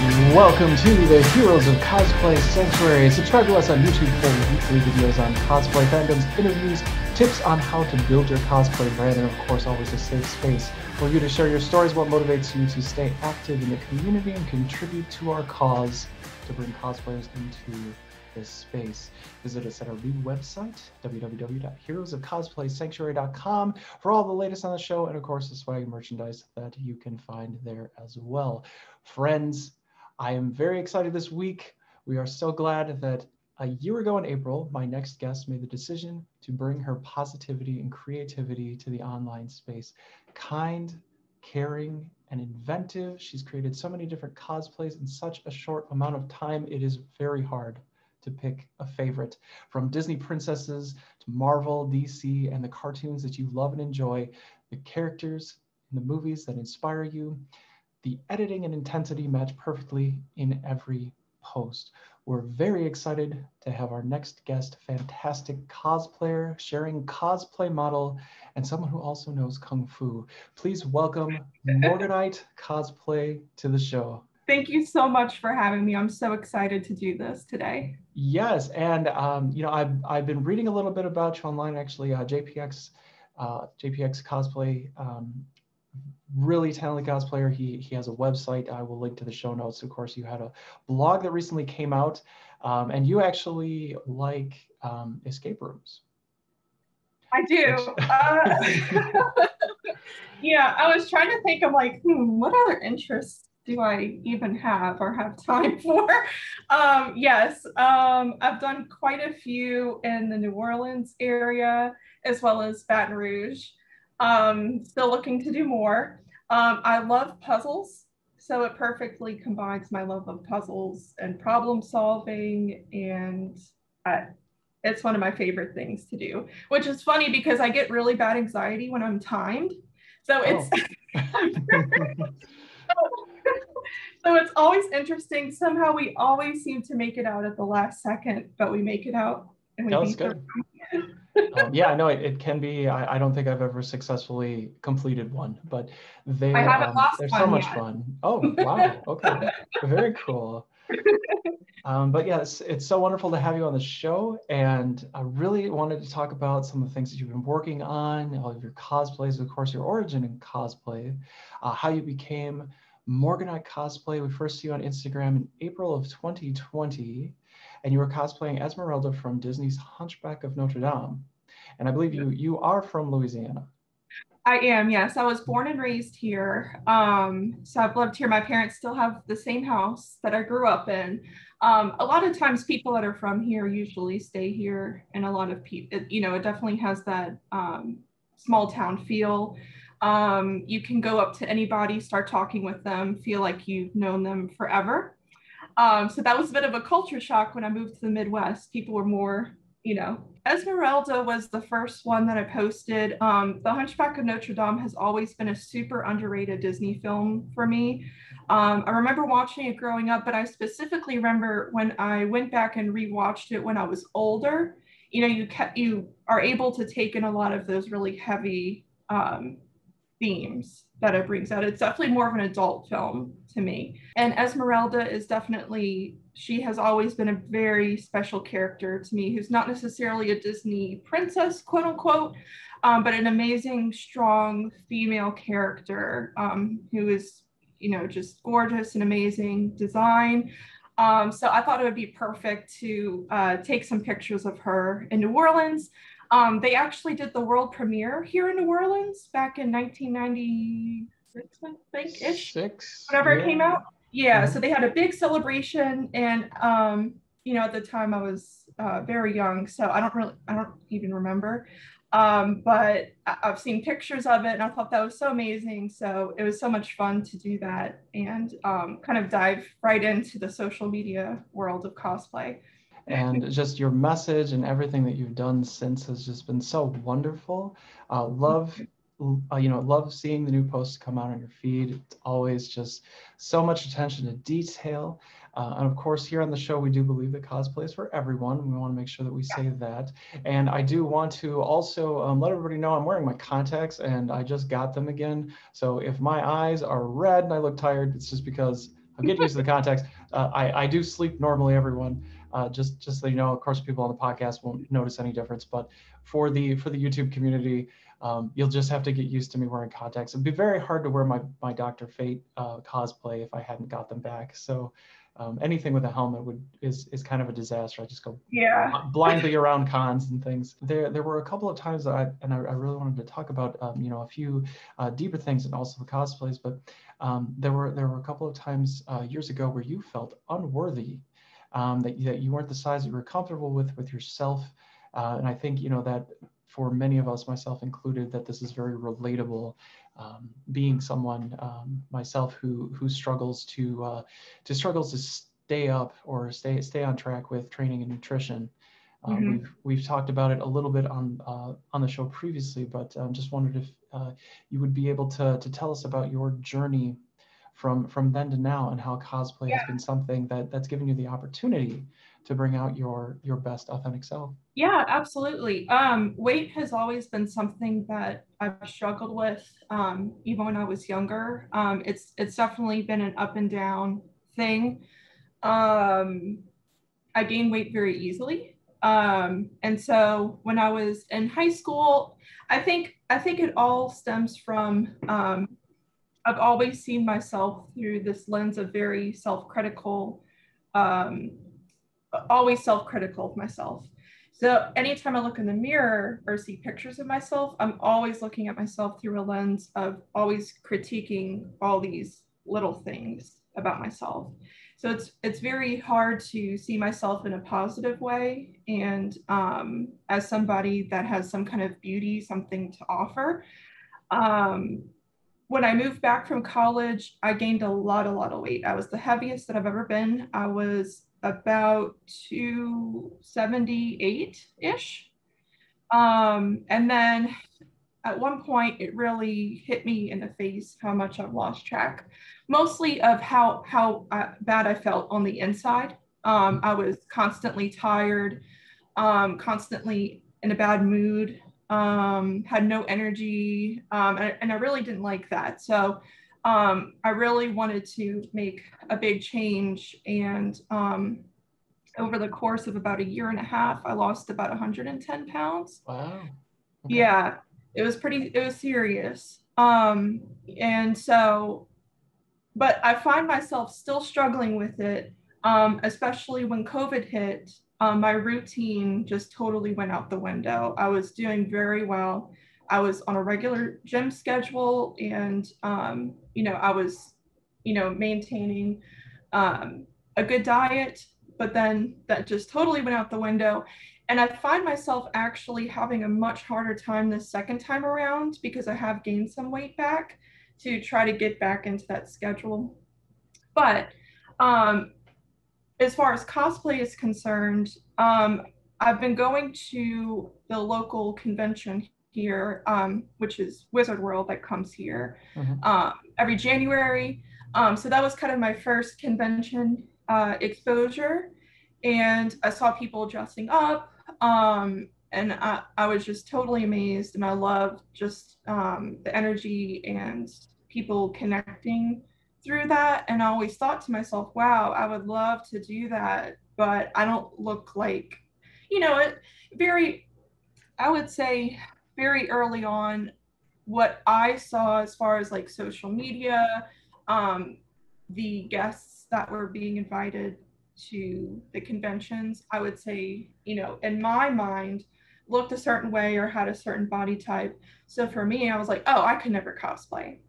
Welcome to the Heroes of Cosplay Sanctuary. Subscribe to us on YouTube for weekly videos on cosplay fandoms, interviews, tips on how to build your cosplay brand, and of course always a safe space for you to share your stories, what motivates you to stay active in the community and contribute to our cause to bring cosplayers into this space. Visit us at our new website, www.heroesofcosplaysanctuary.com, for all the latest on the show, and of course the swag merchandise that you can find there as well. Friends, I am very excited this week. We are so glad that a year ago in April, my next guest made the decision to bring her positivity and creativity to the online space. Kind, caring, and inventive. She's created so many different cosplays in such a short amount of time. It is very hard to pick a favorite. From Disney princesses to Marvel, DC, and the cartoons that you love and enjoy, the characters in the movies that inspire you, the editing and intensity match perfectly in every post. We're very excited to have our next guest, fantastic cosplayer, sharing cosplay model, and someone who also knows Kung Fu. Please welcome Morganite Cosplay to the show. Thank you so much for having me. I'm so excited to do this today. Yes, and I've been reading a little bit about you online, actually. JPX Cosplay, really talented cosplayer. He has a website. I will link to the show notes. Of course, you had a blog that recently came out, and you actually like escape rooms. I do. Yeah, I was trying to think of like, what other interests do I even have or have time for? Yes, I've done quite a few in the New Orleans area as well as Baton Rouge. Still looking to do more. I love puzzles, so it perfectly combines my love of puzzles and problem solving, and it's one of my favorite things to do, which is funny because I get really bad anxiety when I'm timed. So it's so it's always interesting. Somehow we always seem to make it out at the last second, but we make it out and we beat good. Yeah, I know it can be. I don't think I've ever successfully completed one, but they're so much fun. Oh, wow. Okay. Very cool. But yes, it's so wonderful to have you on the show. And I really wanted to talk about some of the things that you've been working on, all of your cosplays, of course, your origin in cosplay, how you became Morganite Cosplay. We first see you on Instagram in April of 2020, and you were cosplaying Esmeralda from Disney's Hunchback of Notre Dame. And I believe you are from Louisiana. I am, yes. I was born and raised here. So I've lived here. My parents still have the same house that I grew up in. A lot of times people that are from here usually stay here, and a lot of people, it definitely has that small town feel. You can go up to anybody, start talking with them, feel like you've known them forever. So that was a bit of a culture shock when I moved to the Midwest. People were more, Esmeralda was the first one that I posted. The Hunchback of Notre Dame has always been a super underrated Disney film for me. I remember watching it growing up, but I specifically remember when I went back and rewatched it when I was older. You are able to take in a lot of those really heavy themes that it brings out. It's definitely more of an adult film to me. And Esmeralda is definitely, she has always been a very special character to me, who's not necessarily a Disney princess, quote unquote, but an amazing, strong female character who is, just gorgeous and amazing design. So I thought it would be perfect to take some pictures of her in New Orleans. They actually did the world premiere here in New Orleans back in 1996, I think, ish. Whenever it came out. Yeah, so they had a big celebration, and at the time I was very young, so I don't even remember. But I've seen pictures of it, and I thought that was so amazing. So it was so much fun to do that and kind of dive right into the social media world of cosplay. And just your message and everything that you've done since has just been so wonderful. Love seeing the new posts come out on your feed. It's always just so much attention to detail. And of course, here on the show, we do believe that cosplay is for everyone. We want to make sure that we say that. And I do want to also let everybody know I'm wearing my contacts, and I just got them again. So if my eyes are red and I look tired, it's just because I'm getting used to the context. I do sleep normally, everyone. Just so you know, of course, people on the podcast won't notice any difference, but for the YouTube community, you'll just have to get used to me wearing contacts. It'd be very hard to wear my Dr. Fate cosplay if I hadn't got them back. So anything with a helmet is kind of a disaster. I just go blindly around cons and things. There were a couple of times that I really wanted to talk about a few deeper things and also the cosplays, but there were a couple of times years ago where you felt unworthy, that you weren't the size that you were comfortable with yourself, and I think that for many of us, myself included, that this is very relatable. Being someone myself who struggles to stay up or stay on track with training and nutrition. We've talked about it a little bit on the show previously, but just wondered if you would be able to tell us about your journey from then to now, and how cosplay has been something that's given you the opportunity to bring out your best authentic self. Yeah, absolutely. Weight has always been something that I've struggled with, even when I was younger. It's definitely been an up and down thing. I gain weight very easily. And so when I was in high school, I think it all stems from, I've always seen myself through this lens of very self-critical, always self-critical of myself. So anytime I look in the mirror or see pictures of myself, I'm always looking at myself through a lens of always critiquing all these little things about myself. So it's very hard to see myself in a positive way, and as somebody that has some kind of beauty, something to offer. When I moved back from college, I gained a lot of weight. I was the heaviest that I've ever been. I was about 278-ish. And then at one point, it really hit me in the face how much I've lost track, mostly of how bad I felt on the inside. I was constantly tired, constantly in a bad mood, had no energy, and I really didn't like that. So I really wanted to make a big change, and over the course of about a year and a half, I lost about 110 pounds. Wow. Okay. Yeah, it was serious. And so, but I find myself still struggling with it, especially when COVID hit. My routine just totally went out the window. I was doing very well. I was on a regular gym schedule, and I was maintaining a good diet, but then that just totally went out the window. And I find myself actually having a much harder time the second time around, because I have gained some weight back, to try to get back into that schedule. But as far as cosplay is concerned, I've been going to the local convention here, which is Wizard World, that comes here every January. So that was kind of my first convention exposure, and I saw people dressing up, and I was just totally amazed, and I loved just the energy and people connecting through that. And I always thought to myself, wow, I would love to do that, but I don't look like, I would say very early on, what I saw as far as like social media, the guests that were being invited to the conventions, I would say, in my mind, looked a certain way or had a certain body type. So for me, I was like, oh, I could never cosplay.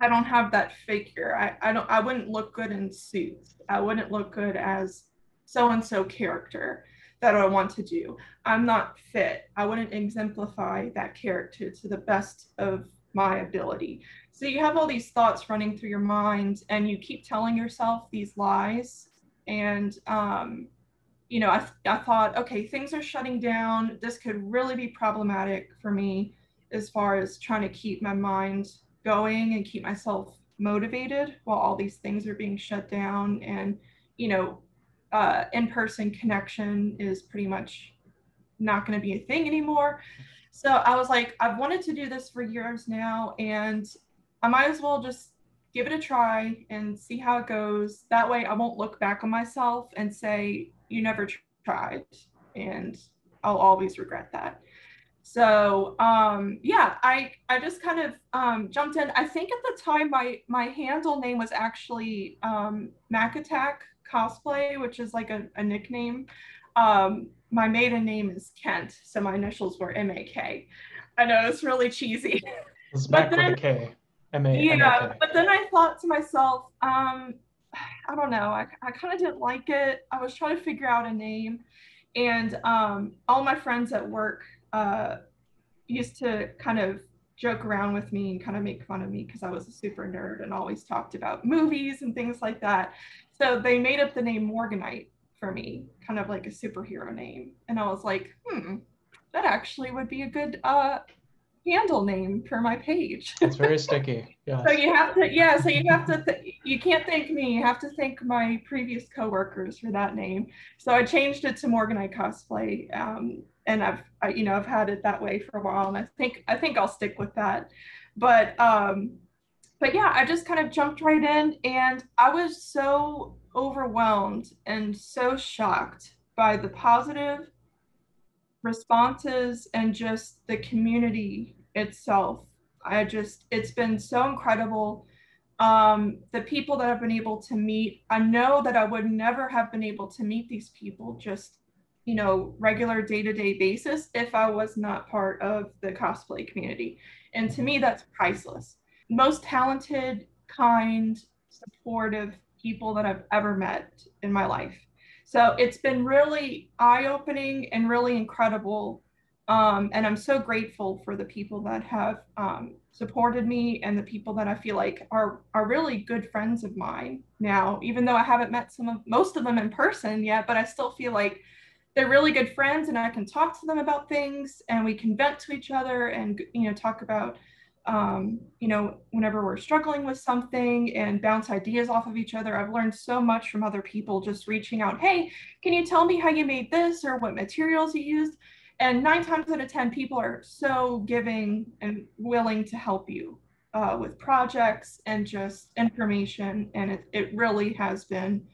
I don't have that figure. I wouldn't look good in suits. I wouldn't look good as so-and-so character that I want to do. I'm not fit. I wouldn't exemplify that character to the best of my ability. So you have all these thoughts running through your mind, and you keep telling yourself these lies. And, I thought, okay, things are shutting down. This could really be problematic for me as far as trying to keep my mind going and keep myself motivated while all these things are being shut down. And, in-person connection is pretty much not going to be a thing anymore. So I was like, I've wanted to do this for years now, and I might as well just give it a try and see how it goes. That way I won't look back on myself and say, you never tried. And I'll always regret that. So yeah, I just kind of jumped in. I think at the time my handle name was actually Mac Attack Cosplay, which is like a nickname. My maiden name is Kent, so my initials were MAK. I know it's really cheesy. It's But Mac with a then K. M-A-M-A-K. yeah, but then I thought to myself, I don't know, I kind of didn't like it. I was trying to figure out a name, and all my friends at work uh, used to kind of joke around with me and kind of make fun of me because I was a super nerd and always talked about movies and things like that. So they made up the name Morganite for me, kind of like a superhero name. And I was like, that actually would be a good handle name for my page. It's very sticky. Yes. So you have to, yeah, so you have to, you can't thank me, you have to thank my previous coworkers for that name. So I changed it to Morganite Cosplay. And I've had it that way for a while, and I think I'll stick with that. But yeah, I just kind of jumped right in, and I was so overwhelmed and so shocked by the positive responses and just the community itself. It's been so incredible. The people that I've been able to meet, I know that I would never have been able to meet these people just, regular day-to-day basis if I was not part of the cosplay community. And to me, that's priceless. Most talented, kind, supportive people that I've ever met in my life. So it's been really eye-opening and really incredible. And I'm so grateful for the people that have supported me and the people that I feel like are really good friends of mine now, even though I haven't met most of them in person yet, but I still feel like they're really good friends and I can talk to them about things and we can vent to each other and, talk about, whenever we're struggling with something and bounce ideas off of each other. I've learned so much from other people just reaching out. Hey, can you tell me how you made this or what materials you used? And 9 times out of 10, people are so giving and willing to help you with projects and just information. And it really has been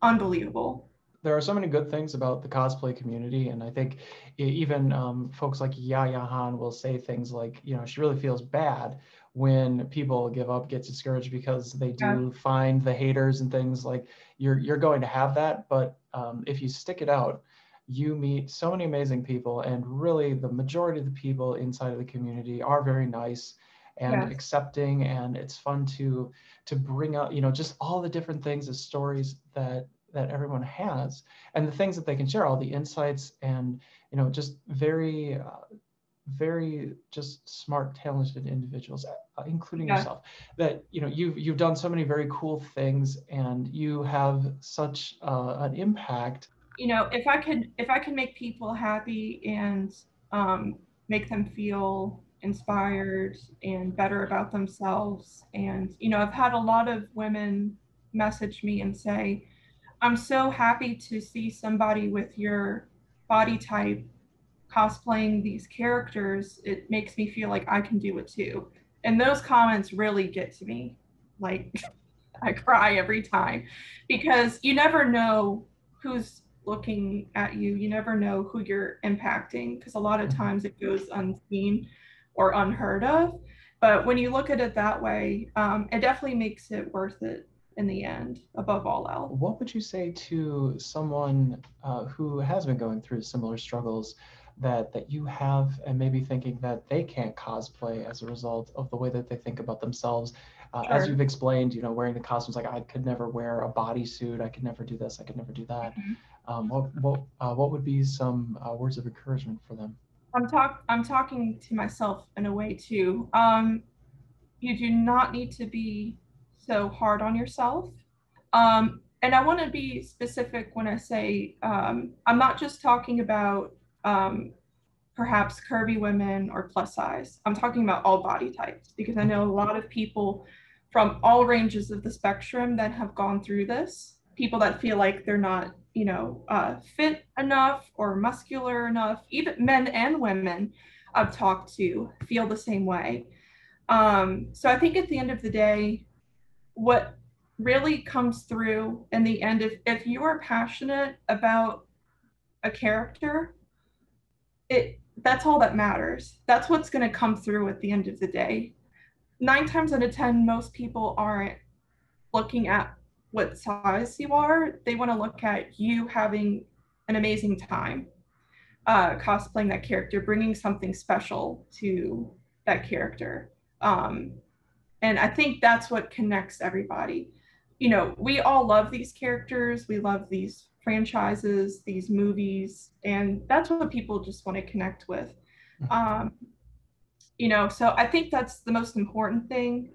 unbelievable. There are so many good things about the cosplay community, and I think even folks like Yaya Han will say things like, she really feels bad when people give up, get discouraged, because they do find the haters and things. Like you're going to have that, but if you stick it out, you meet so many amazing people, and really the majority of the people inside of the community are very nice and accepting, and it's fun to bring out, just all the different things, the stories that everyone has, and the things that they can share, all the insights, and just very very just smart, talented individuals, including yourself, that you've done so many very cool things, and you have such an impact. If I can make people happy and make them feel inspired and better about themselves, and I've had a lot of women message me and say, I'm so happy to see somebody with your body type cosplaying these characters. It makes me feel like I can do it too. And those comments really get to me. Like I cry every time because you never know who's looking at you. You never know who you're impacting because a lot of times it goes unseen or unheard of. But when you look at it that way, it definitely makes it worth it in the end, above all else. What would you say to someone who has been going through similar struggles that you have, and maybe thinking that they can't cosplay as a result of the way that they think about themselves? As you've explained, wearing the costumes, like I could never wear a bodysuit, I could never do this, I could never do that. What would be some words of encouragement for them? I'm talking to myself in a way too. You do not need to be so hard on yourself. And I want to be specific when I say I'm not just talking about perhaps curvy women or plus size. I'm talking about all body types because I know a lot of people from all ranges of the spectrum that have gone through this. People that feel like they're not, fit enough or muscular enough. Even men and women I've talked to feel the same way. So I think at the end of the day, what really comes through in the end, if you are passionate about a character, that's all that matters. That's what's going to come through at the end of the day. 9 times out of 10, most people aren't looking at what size you are. They want to look at you having an amazing time cosplaying that character, bringing something special to that character. And I think that's what connects everybody. You know, we all love these characters, we love these franchises, these movies, and that's what people just want to connect with. Um, you know, so I think that's the most important thing.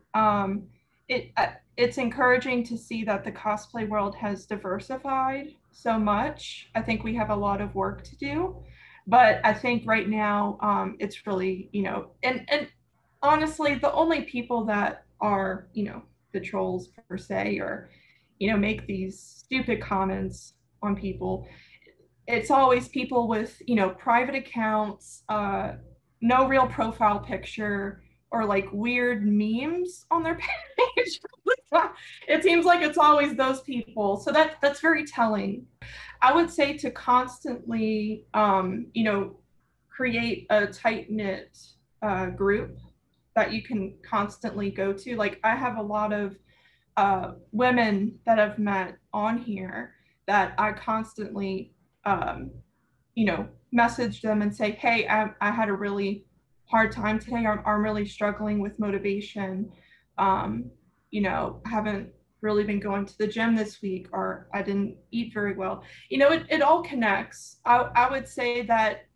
It's encouraging to see that the cosplay world has diversified so much. I think we have a lot of work to do, but I think right now it's really, you know, and honestly, the only people that are, you know, the trolls per se, or, you know, make these stupid comments on people, it's always people with, you know, private accounts, no real profile picture, or like weird memes on their page. It seems like it's always those people. So that's very telling. I would say to constantly, you know, create a tight knit group that you can constantly go to. Like I have a lot of women that I've met on here that I constantly, um, you know, message them and say, hey, I had a really hard time today. I'm really struggling with motivation. You know, I haven't really been going to the gym this week, or I didn't eat very well. You know, it all connects. I would say that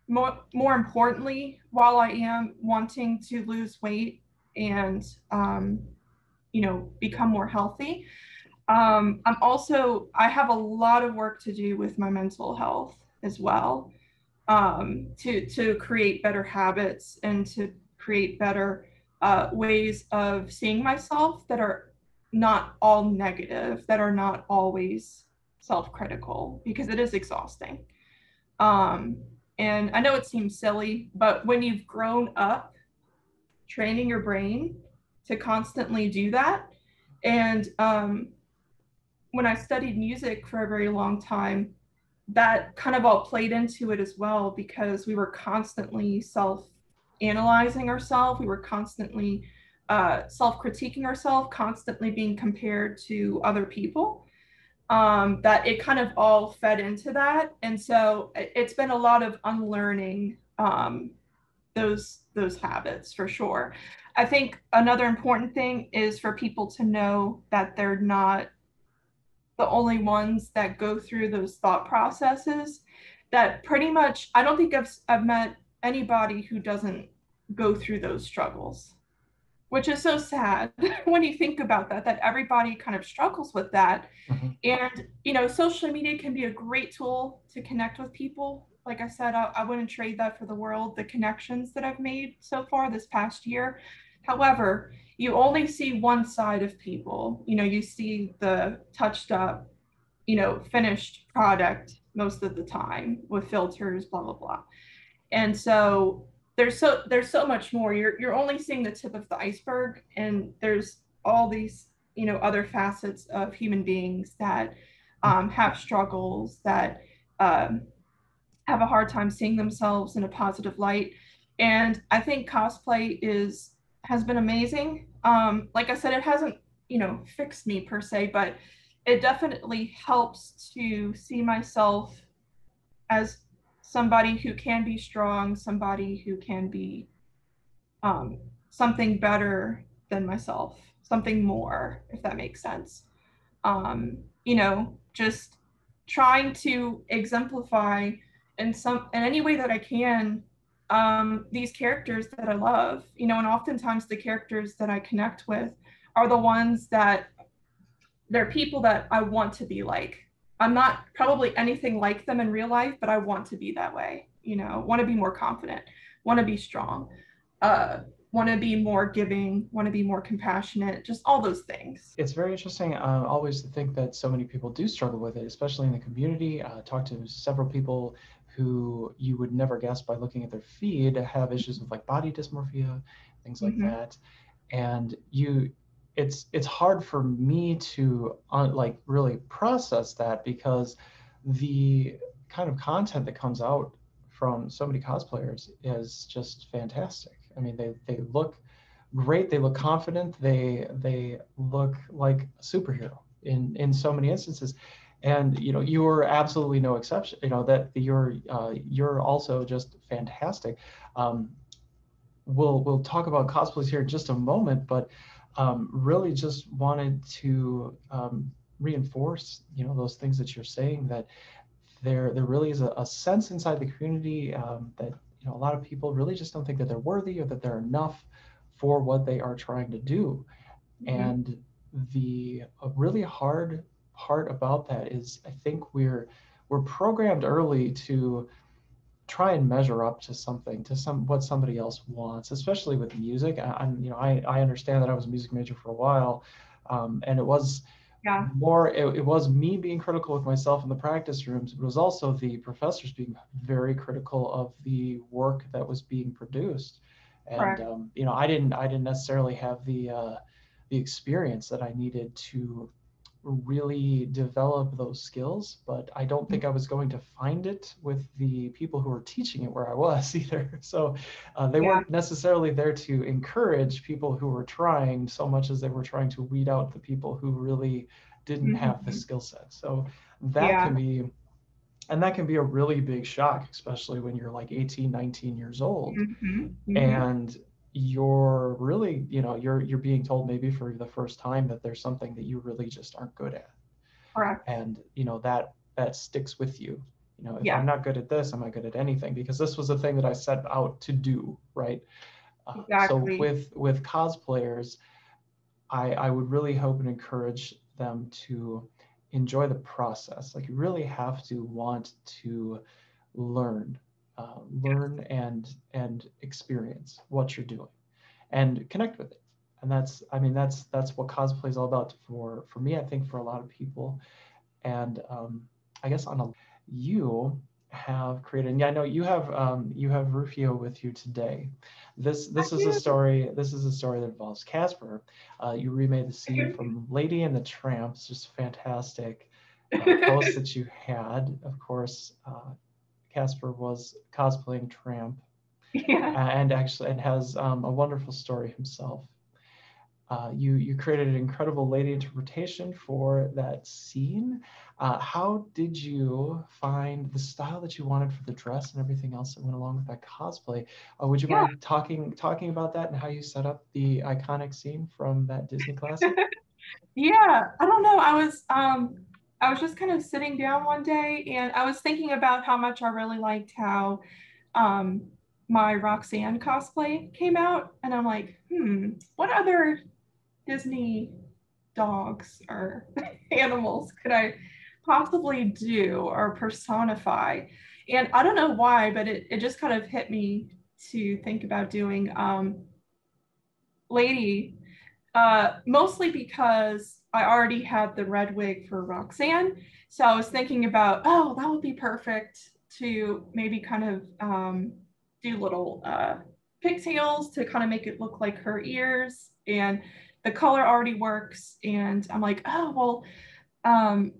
more importantly, while I am wanting to lose weight and, you know, become more healthy, I have a lot of work to do with my mental health as well, to create better habits and to create better ways of seeing myself that are not all negative, that are not always self-critical, because it is exhausting. Um, and I know it seems silly, but when you've grown up training your brain to constantly do that, and when I studied music for a very long time, that kind of all played into it as well, because we were constantly self-analyzing ourselves. We were constantly self-critiquing ourselves, constantly being compared to other people. That it kind of all fed into that. And so it's been a lot of unlearning those habits for sure. I think another important thing is for people to know that they're not the only ones that go through those thought processes. That pretty much, I don't think I've met anybody who doesn't go through those struggles, which is so sad when you think about that everybody kind of struggles with that. Mm-hmm. And, you know, social media can be a great tool to connect with people. Like I said, I wouldn't trade that for the world, the connections that I've made so far this past year. However, you only see one side of people. You know, you see the touched up, you know, finished product most of the time with filters, blah, blah, blah. And so there's so much more. You're only seeing the tip of the iceberg, and there's all these, you know, other facets of human beings that have struggles, that have a hard time seeing themselves in a positive light. And I think cosplay has been amazing. Like I said, it hasn't, you know, fixed me per se, but it definitely helps to see myself as somebody who can be strong, somebody who can be something better than myself, something more, if that makes sense. You know, just trying to exemplify in any way that I can these characters that I love, you know, and oftentimes the characters that I connect with are the ones that they're people that I want to be like. I'm not probably anything like them in real life, but I want to be that way, you know, want to be more confident, want to be strong, want to be more giving, want to be more compassionate, just all those things. It's very interesting always to think that so many people do struggle with it, especially in the community. Talk to several people who you would never guess by looking at their feed have issues with like body dysmorphia, things like that. And it's hard for me to like really process that, because the kind of content that comes out from so many cosplayers is just fantastic. I mean, they look great, they look confident, they look like a superhero in so many instances. And you know, you are absolutely no exception. You know that you're also just fantastic. um, we'll talk about cosplays here in just a moment, but really just wanted to reinforce, you know, those things that you're saying, that there really is a sense inside the community that, you know, a lot of people really just don't think that they're worthy or that they're enough for what they are trying to do. Mhm. And the really hard part about that is, I think we're programmed early to try and measure up to something, to some what somebody else wants, especially with music. I'm, you know, I understand that I was a music major for a while, and it was Yeah. more, it was me being critical with myself in the practice rooms. It was also the professors being very critical of the work that was being produced. And Correct. you know, I didn't necessarily have the experience that I needed to really develop those skills, but I don't think I was going to find it with the people who were teaching it where I was either. So they Yeah. weren't necessarily there to encourage people who were trying so much as they were trying to weed out the people who really didn't have the Mhm. skill set. So that Yeah. can be, and that can be a really big shock, especially when you're like 18, 19 years old, Mhm. Mhm. and you're really, you know, you're being told maybe for the first time that there's something that you really just aren't good at. Correct. And you know, that sticks with you. You know, if I'm Yeah. not good at this, am I good at anything? Because this was a thing that I set out to do, right? So Exactly. with cosplayers, I would really hope and encourage them to enjoy the process. Like, you really have to want to learn, learn and experience what you're doing and connect with it. And that's, I mean, that's what cosplay is all about for me. I think for a lot of people. And I guess on a, you have created, and yeah, I know you have Rufio with you today. This I is a do. story. This is a story that involves Casper. You remade the scene from Lady and the Tramp. It's just fantastic post that you had. Of course, Casper was cosplaying Tramp, Yeah. and actually, and has a wonderful story himself. You created an incredible lady interpretation for that scene. How did you find the style that you wanted for the dress and everything else that went along with that cosplay? Would you Yeah. mind talking about that and how you set up the iconic scene from that Disney classic? Yeah. I don't know. I was just kind of sitting down one day and I was thinking about how much I really liked how um my Roxanne cosplay came out. And I'm like, what other Disney dogs or animals could I possibly do or personify? And I don't know why, but it just kind of hit me to think about doing Lady, mostly because I already had the red wig for Roxanne. So I was thinking about, oh, that would be perfect to maybe kind of do little pigtails to kind of make it look like her ears. And the color already works. And I'm like, oh, well, um,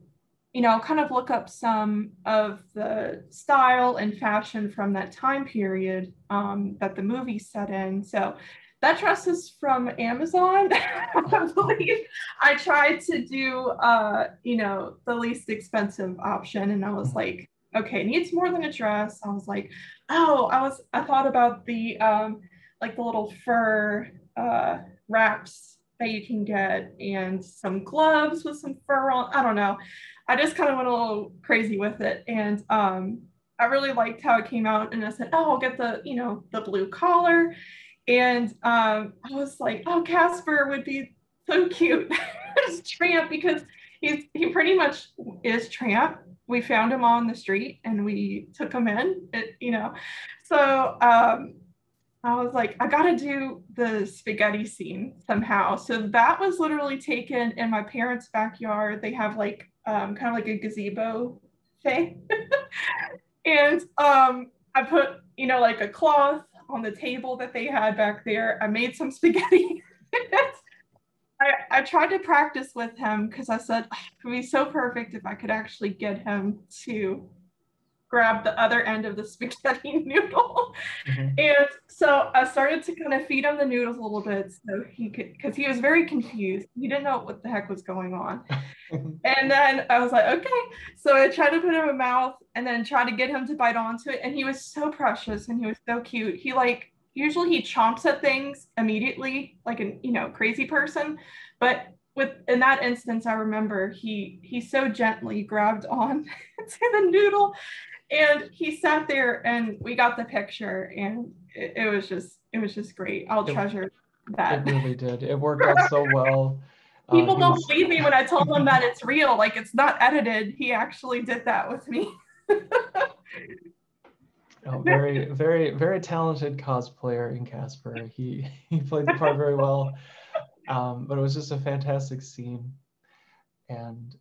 kind of look up some of the style and fashion from that time period that the movie set in. So that dress is from Amazon. I believe I tried to do, the least expensive option, and I was Mhm. like, okay, it needs more than a dress. I was like, oh, I thought about the like the little fur wraps that you can get and some gloves with some fur on. I don't know. I just kind of went a little crazy with it. And I really liked how it came out. And I said, oh, I'll get the blue collar. And I was like, oh, Casper would be so cute as Tramp because he pretty much is Tramp. We found him on the street and we took him in. So I was like, I gotta do the spaghetti scene somehow. So that was literally taken in my parents' backyard. They have like kind of like a gazebo thing. And I put, like a cloth on the table that they had back there. I made some spaghetti. I tried to practice with him because I said, "Oh, it would be so perfect if I could actually get him to grab the other end of the spaghetti noodle." Mhm. And so I started to kind of feed him the noodles a little bit so he could, because he was very confused. He didn't know what the heck was going on. And then I was like, okay. So I tried to put him in mouth and then try to get him to bite onto it. And he was so precious and he was so cute. He like, usually he chomps at things immediately, like a, crazy person. But in that instance, I remember he so gently grabbed on to the noodle and he sat there and we got the picture and it was just great. I'll It, treasure it that. really did. It worked out so well. People He don't was believe me when I tell them that it's real, like it's not edited. He actually did that with me. very, very, very talented cosplayer in Casper. He played the part very well, but it was just a fantastic scene and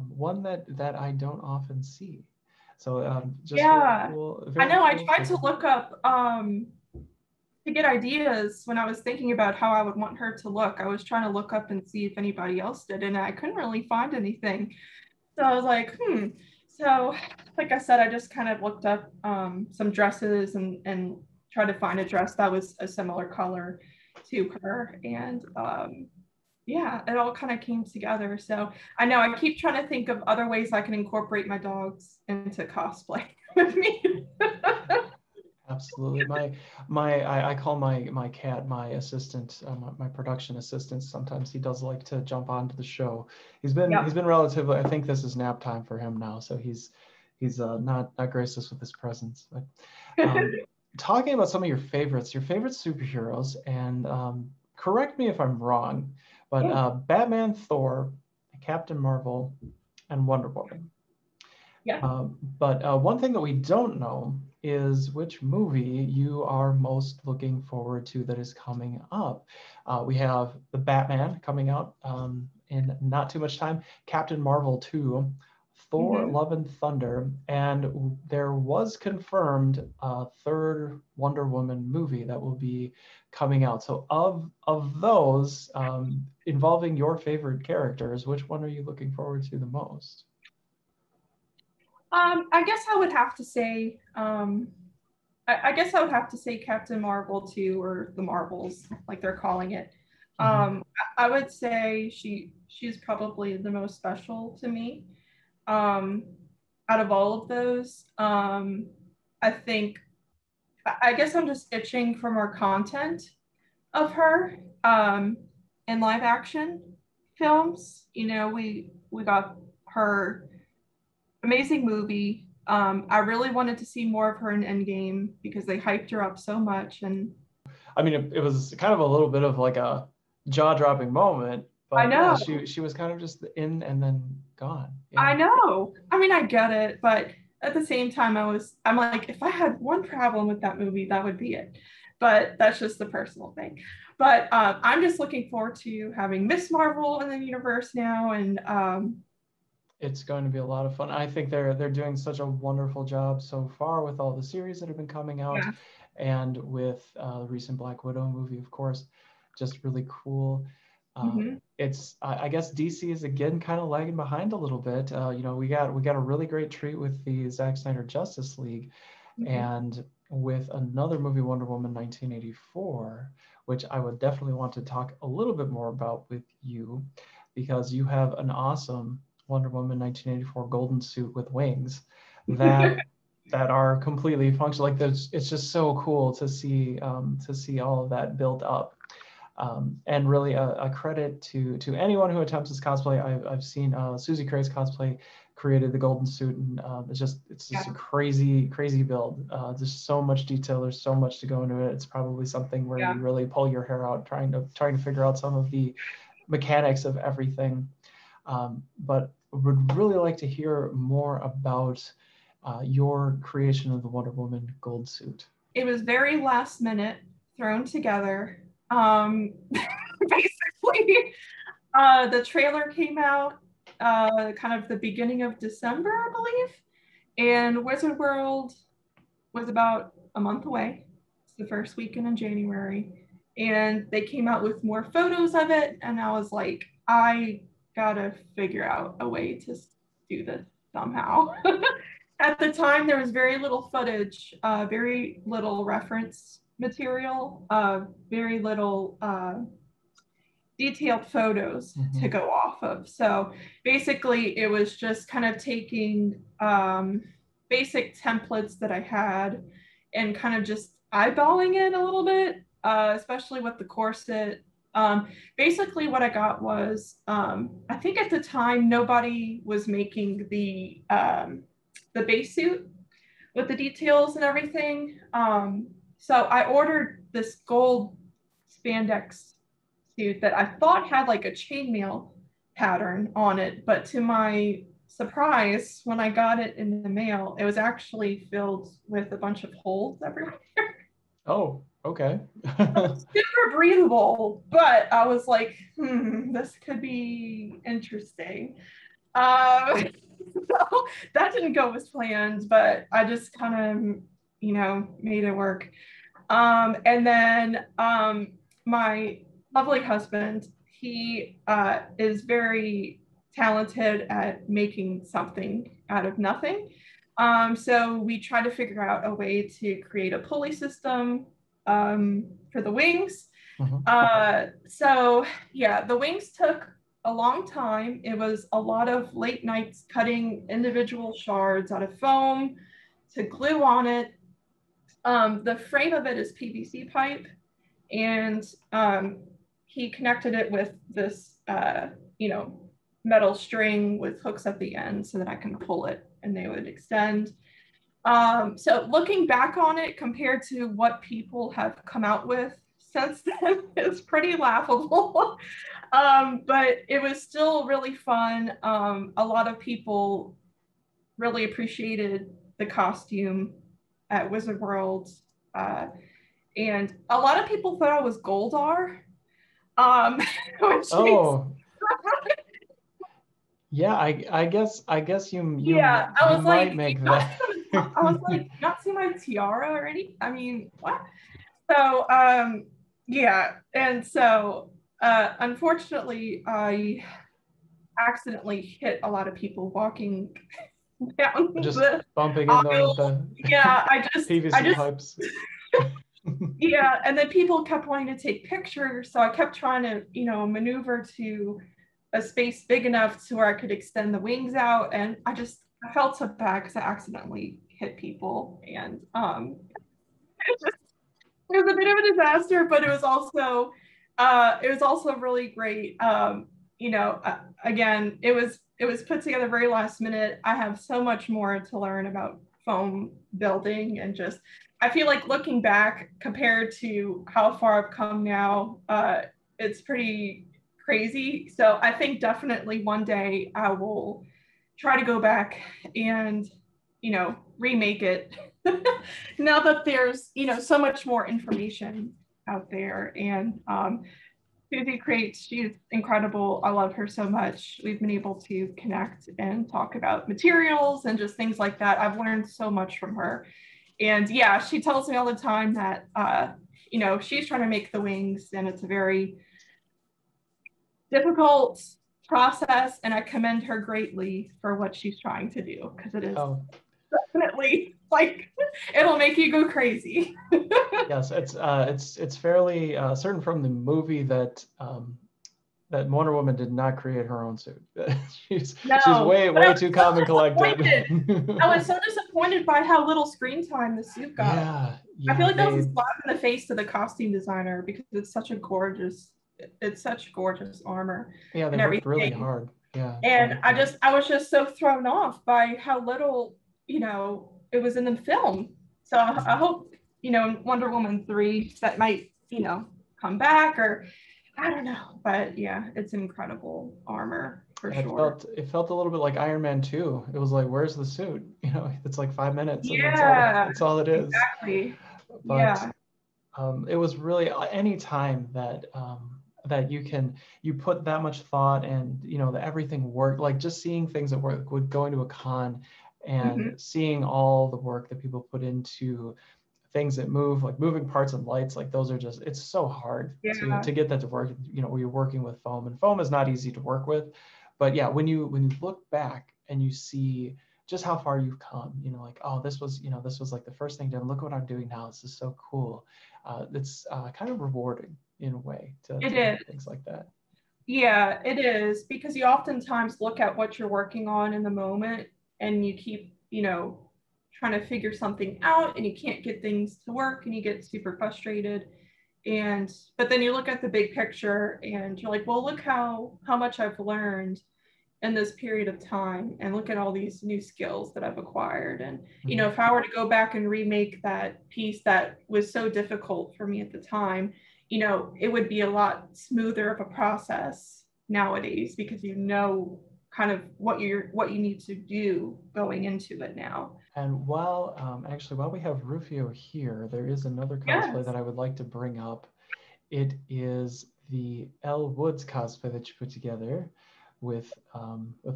one that I don't often see. So just Yeah, I very know. I cool tried to to. look up to get ideas when I was thinking about how I would want her to look. I was trying to look up and see if anybody else did, and I couldn't really find anything. So I was like, hmm. So, like I said, I just kind of looked up some dresses and tried to find a dress that was a similar color to her. And yeah, it all kind of came together. So I know I keep trying to think of other ways I can incorporate my dogs into cosplay with me. Absolutely. I call my cat my assistant, my production assistant. Sometimes he does like to jump onto the show. He's Yep. been relatively, I think this is nap time for him now, so he's not gracious with his presence. But talking about some of your favorite superheroes, and correct me if I'm wrong, but Yeah. Batman, Thor, Captain Marvel, and Wonder Woman. Yeah. But one thing that we don't know is which movie you are most looking forward to that is coming up. We have the Batman coming out in not too much time, Captain Marvel 2, Thor, Mm-hmm. Love and Thunder, and there was confirmed a third Wonder Woman movie that will be coming out. So of those involving your favorite characters, which one are you looking forward to the most? I guess I would have to say, I guess I would have to say Captain Marvel too, or the Marvels, like they're calling it. Mhm. I would say she's probably the most special to me. Um, Out of all of those, I think I guess I'm just itching for more content of her in live action films. We got her amazing movie. I really wanted to see more of her in Endgame because they hyped her up so much, and I mean, it was kind of a little bit of like a jaw-dropping moment, I but yeah, know, she was kind of just in and then gone. I Yeah. know. I mean, I get it, but at the same time, I'm like, if I had one problem with that movie, that would be it. But that's just the personal thing. But I'm just looking forward to having Miss Marvel in the universe now, and It's going to be a lot of fun. I think they're doing such a wonderful job so far with all the series that have been coming out, yeah. and with the recent Black Widow movie, of course, just really cool. Mm-hmm. It's I guess DC is again kind of lagging behind a little bit. We got a really great treat with the Zack Snyder Justice League, Mm-hmm. and with another movie, Wonder Woman 1984, which I would definitely want to talk a little bit more about with you, because you have an awesome Wonder Woman 1984 golden suit with wings that that are completely functional. Like it's just so cool to see all of that built up. And really a credit to anyone who attempts this cosplay. I've seen Susie Craig's cosplay created the golden suit, and it's just a Yeah. crazy build. There's so much detail. There's so much to go into it. It's probably something where Yeah. you really pull your hair out trying to figure out some of the mechanics of everything. But would really like to hear more about your creation of the Wonder Woman gold suit. It was very last minute, thrown together. Basically, the trailer came out kind of the beginning of December, I believe, and Wizard World was about a month away. It's the first weekend in January. and they came out with more photos of it, and I was like, I gotta figure out a way to do this somehow. At the time, there was very little footage, very little reference material, very little detailed photos to go off of. So basically, it was just kind of taking basic templates that I had and kind of just eyeballing it a little bit, especially with the corset. Basically, what I got was, I think at the time, nobody was making the base suit with the details and everything. So I ordered this gold spandex suit that I thought had like a chainmail pattern on it, but to my surprise, when I got it in the mail, it was actually filled with a bunch of holes everywhere. Oh, okay. Super breathable, but I was like, this could be interesting. So that didn't go as planned, but I just kind of, made it work. And then my lovely husband, he is very talented at making something out of nothing. So we tried to figure out a way to create a pulley system for the wings. So yeah, the wings took a long time. It was a lot of late nights cutting individual shards out of foam to glue on it. The frame of it is PVC pipe, and he connected it with this, metal string with hooks at the end so that I can pull it and they would extend. So looking back on it compared to what people have come out with since then, it's pretty laughable. But it was still really fun. A lot of people really appreciated the costume at Wizard World. And a lot of people thought I was Goldar. Oh. Yeah, I guess you yeah, I was might like, make that. I was like, not see my tiara or any, I mean, what? So yeah, and so unfortunately I accidentally hit a lot of people walking down Just the bumping in them with the yeah, PVC pipes. Yeah, and then people kept wanting to take pictures, so I kept trying to, maneuver to a space big enough to where I could extend the wings out, and I felt so bad because I accidentally hit people, and it was a bit of a disaster, but it was also really great. Again, it was put together very last minute. I have so much more to learn about foam building, and just I feel like looking back compared to how far I've come now, it's pretty crazy. So I think definitely one day I will try to go back and remake it now that there's so much more information out there. And Susie Crates, she's incredible. I love her so much. We've been able to connect and talk about materials and just things like that. I've learned so much from her. And yeah, she tells me all the time that she's trying to make the wings, and it's a very difficult process, and I commend her greatly for what she's trying to do, because it is definitely like it'll make you go crazy. Yes, it's fairly certain from the movie that that Wonder Woman did not create her own suit. she's way too calm and collected. I was so disappointed by how little screen time the suit got. Yeah, I feel like that was a slap in the face to the costume designer, because it's such gorgeous armor. Yeah, they worked really hard. Yeah. And I was just so thrown off by how little, it was in the film. So I hope, Wonder Woman 3 that might, come back, or I don't know. But yeah, it's incredible armor for sure. It felt a little bit like Iron Man 2. It was like, where's the suit? It's like 5 minutes. And that's all it is. Exactly. But yeah. It was really any time that that you put that much thought, and that everything worked, like just seeing things that work, with going to a con and seeing all the work that people put into things that move, like moving parts and lights, like those are just, it's so hard to get that to work, you know, when you're working with foam, and foam is not easy to work with. But yeah, when you look back and you see just how far you've come, you know, like, oh, this was, you know, this was like the first thing done. Look what I'm doing now. This is so cool. It's kind of rewarding in a way to do things like that. Yeah, it is, because you oftentimes look at what you're working on in the moment and you keep, you know, trying to figure something out and you can't get things to work and you get super frustrated. But then you look at the big picture and you're like, well, look how much I've learned in this period of time, and look at all these new skills that I've acquired. And, you know, if I were to go back and remake that piece that was so difficult for me at the time, you know, it would be a lot smoother of a process nowadays, because you know kind of what you need to do going into it now. And while we have Rufio here, there is another cosplay that I would like to bring up. It is the Elle Woods cosplay that you put together with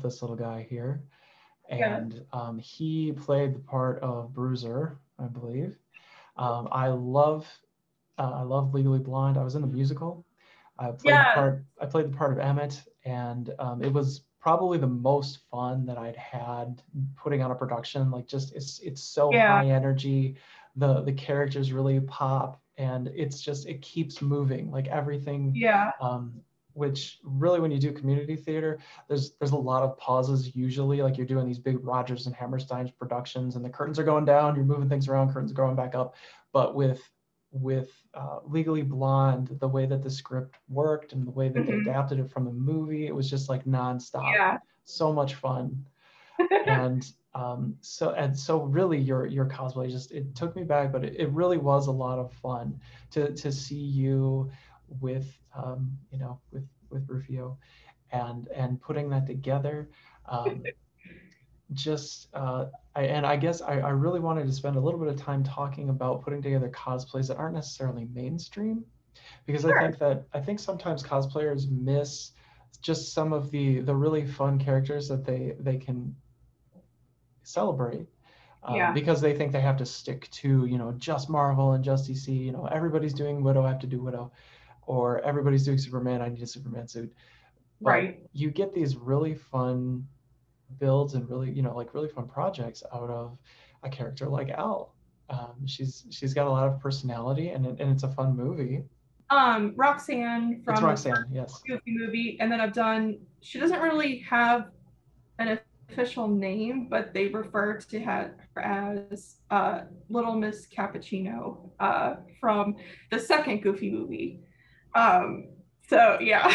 this little guy here, and he played the part of Bruiser, I believe. I love Legally Blonde. I was in the musical. I played the part of Emmett, and it was probably the most fun that I'd had putting on a production. Like, just it's so high energy. The characters really pop, and it's just, it keeps moving, like everything. Which really, when you do community theater, there's a lot of pauses usually. Like, you're doing these big Rodgers and Hammerstein productions, and the curtains are going down, you're moving things around, curtains are going back up. But with Legally Blonde, the way that the script worked and the way that they adapted it from the movie, it was just like nonstop. So much fun. And so really your cosplay, just, it took me back, but it really was a lot of fun to see you with you know, with Rufio and putting that together. I guess I really wanted to spend a little bit of time talking about putting together cosplays that aren't necessarily mainstream, because I think sometimes cosplayers miss just some of the really fun characters that they can celebrate, because they think they have to stick to, you know, just Marvel and just DC. You know, everybody's doing Widow, I have to do Widow, or everybody's doing Superman, I need a Superman suit. But you get these really fun builds and really, you know, like really fun projects out of a character like Elle. She's got a lot of personality, and it's a fun movie. Roxanne from Roxanne, yes. Goofy movie, and then she doesn't really have an official name, but they refer to her as Little Miss Cappuccino from the second Goofy movie. So yeah.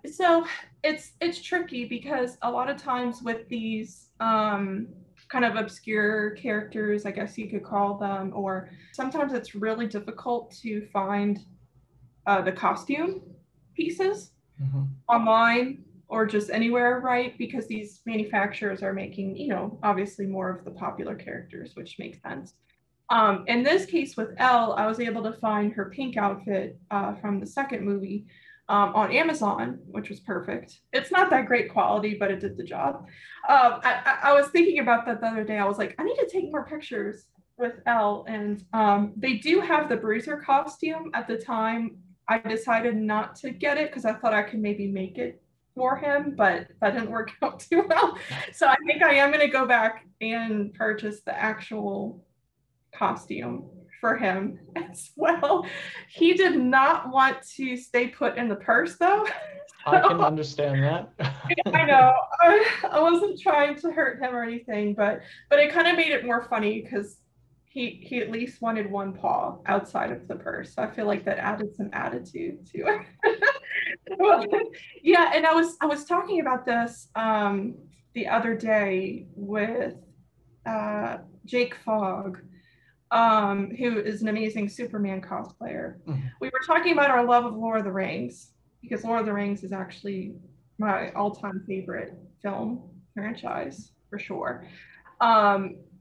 So it's tricky, because a lot of times with these kind of obscure characters, I guess you could call them, or sometimes it's really difficult to find the costume pieces online or just anywhere, right? Because these manufacturers are making, you know, obviously more of the popular characters, which makes sense. In this case with Elle, I was able to find her pink outfit from the second movie on Amazon, which was perfect. It's not that great quality, but it did the job. I was thinking about that the other day. I was like, I need to take more pictures with Elle, and they do have the Bruiser costume. At the time, I decided not to get it because I thought I could maybe make it for him, but that didn't work out too well. So I think I am going to go back and purchase the actual costume for him as well. He did not want to stay put in the purse, though. I can understand that. I know. I wasn't trying to hurt him or anything, but it kind of made it more funny because he at least wanted one paw outside of the purse. So I feel like that added some attitude to it. Yeah, and I was talking about this the other day with Jake Fogg, who is an amazing Superman cosplayer. We were talking about our love of Lord of the Rings, because Lord of the Rings is actually my all-time favorite film franchise for sure.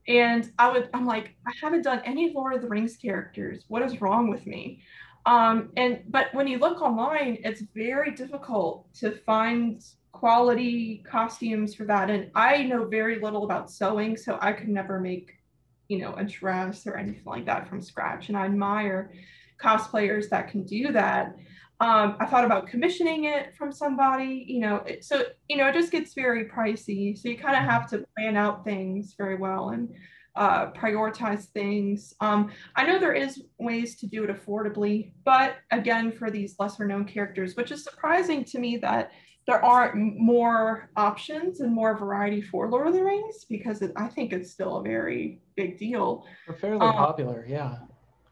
And I'm like, I haven't done any Lord of the Rings characters. What is wrong with me? But when you look online, it's very difficult to find quality costumes for that. And I know very little about sewing, so I could never make, a dress or anything like that from scratch. And I admire cosplayers that can do that. I thought about commissioning it from somebody, it just gets very pricey. So you kind of have to plan out things very well and prioritize things. I know there is ways to do it affordably, but again, for these lesser known characters, which is surprising to me that there aren't more options and more variety for Lord of the Rings, because I think it's still a very big deal. They're fairly popular, yeah.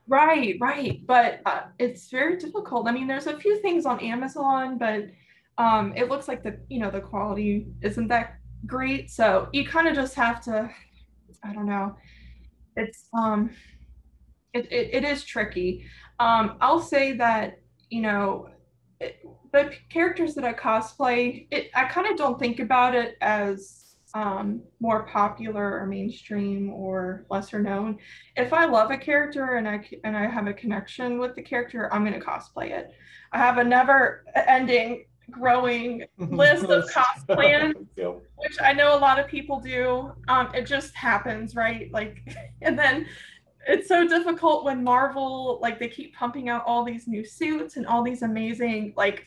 Right. But it's very difficult. I mean, there's a few things on Amazon, but it looks like the quality isn't that great. So you kind of just have to, I don't know. It's it is tricky. I'll say that, the characters that I cosplay, I kind of don't think about it as more popular or mainstream or lesser known. If I love a character and I have a connection with the character, I'm going to cosplay it. I have a never-ending, growing list of cosplayers, yep. Which I know a lot of people do. It just happens, right? Like, and then it's so difficult when Marvel, like, they keep pumping out all these new suits and all these amazing, like,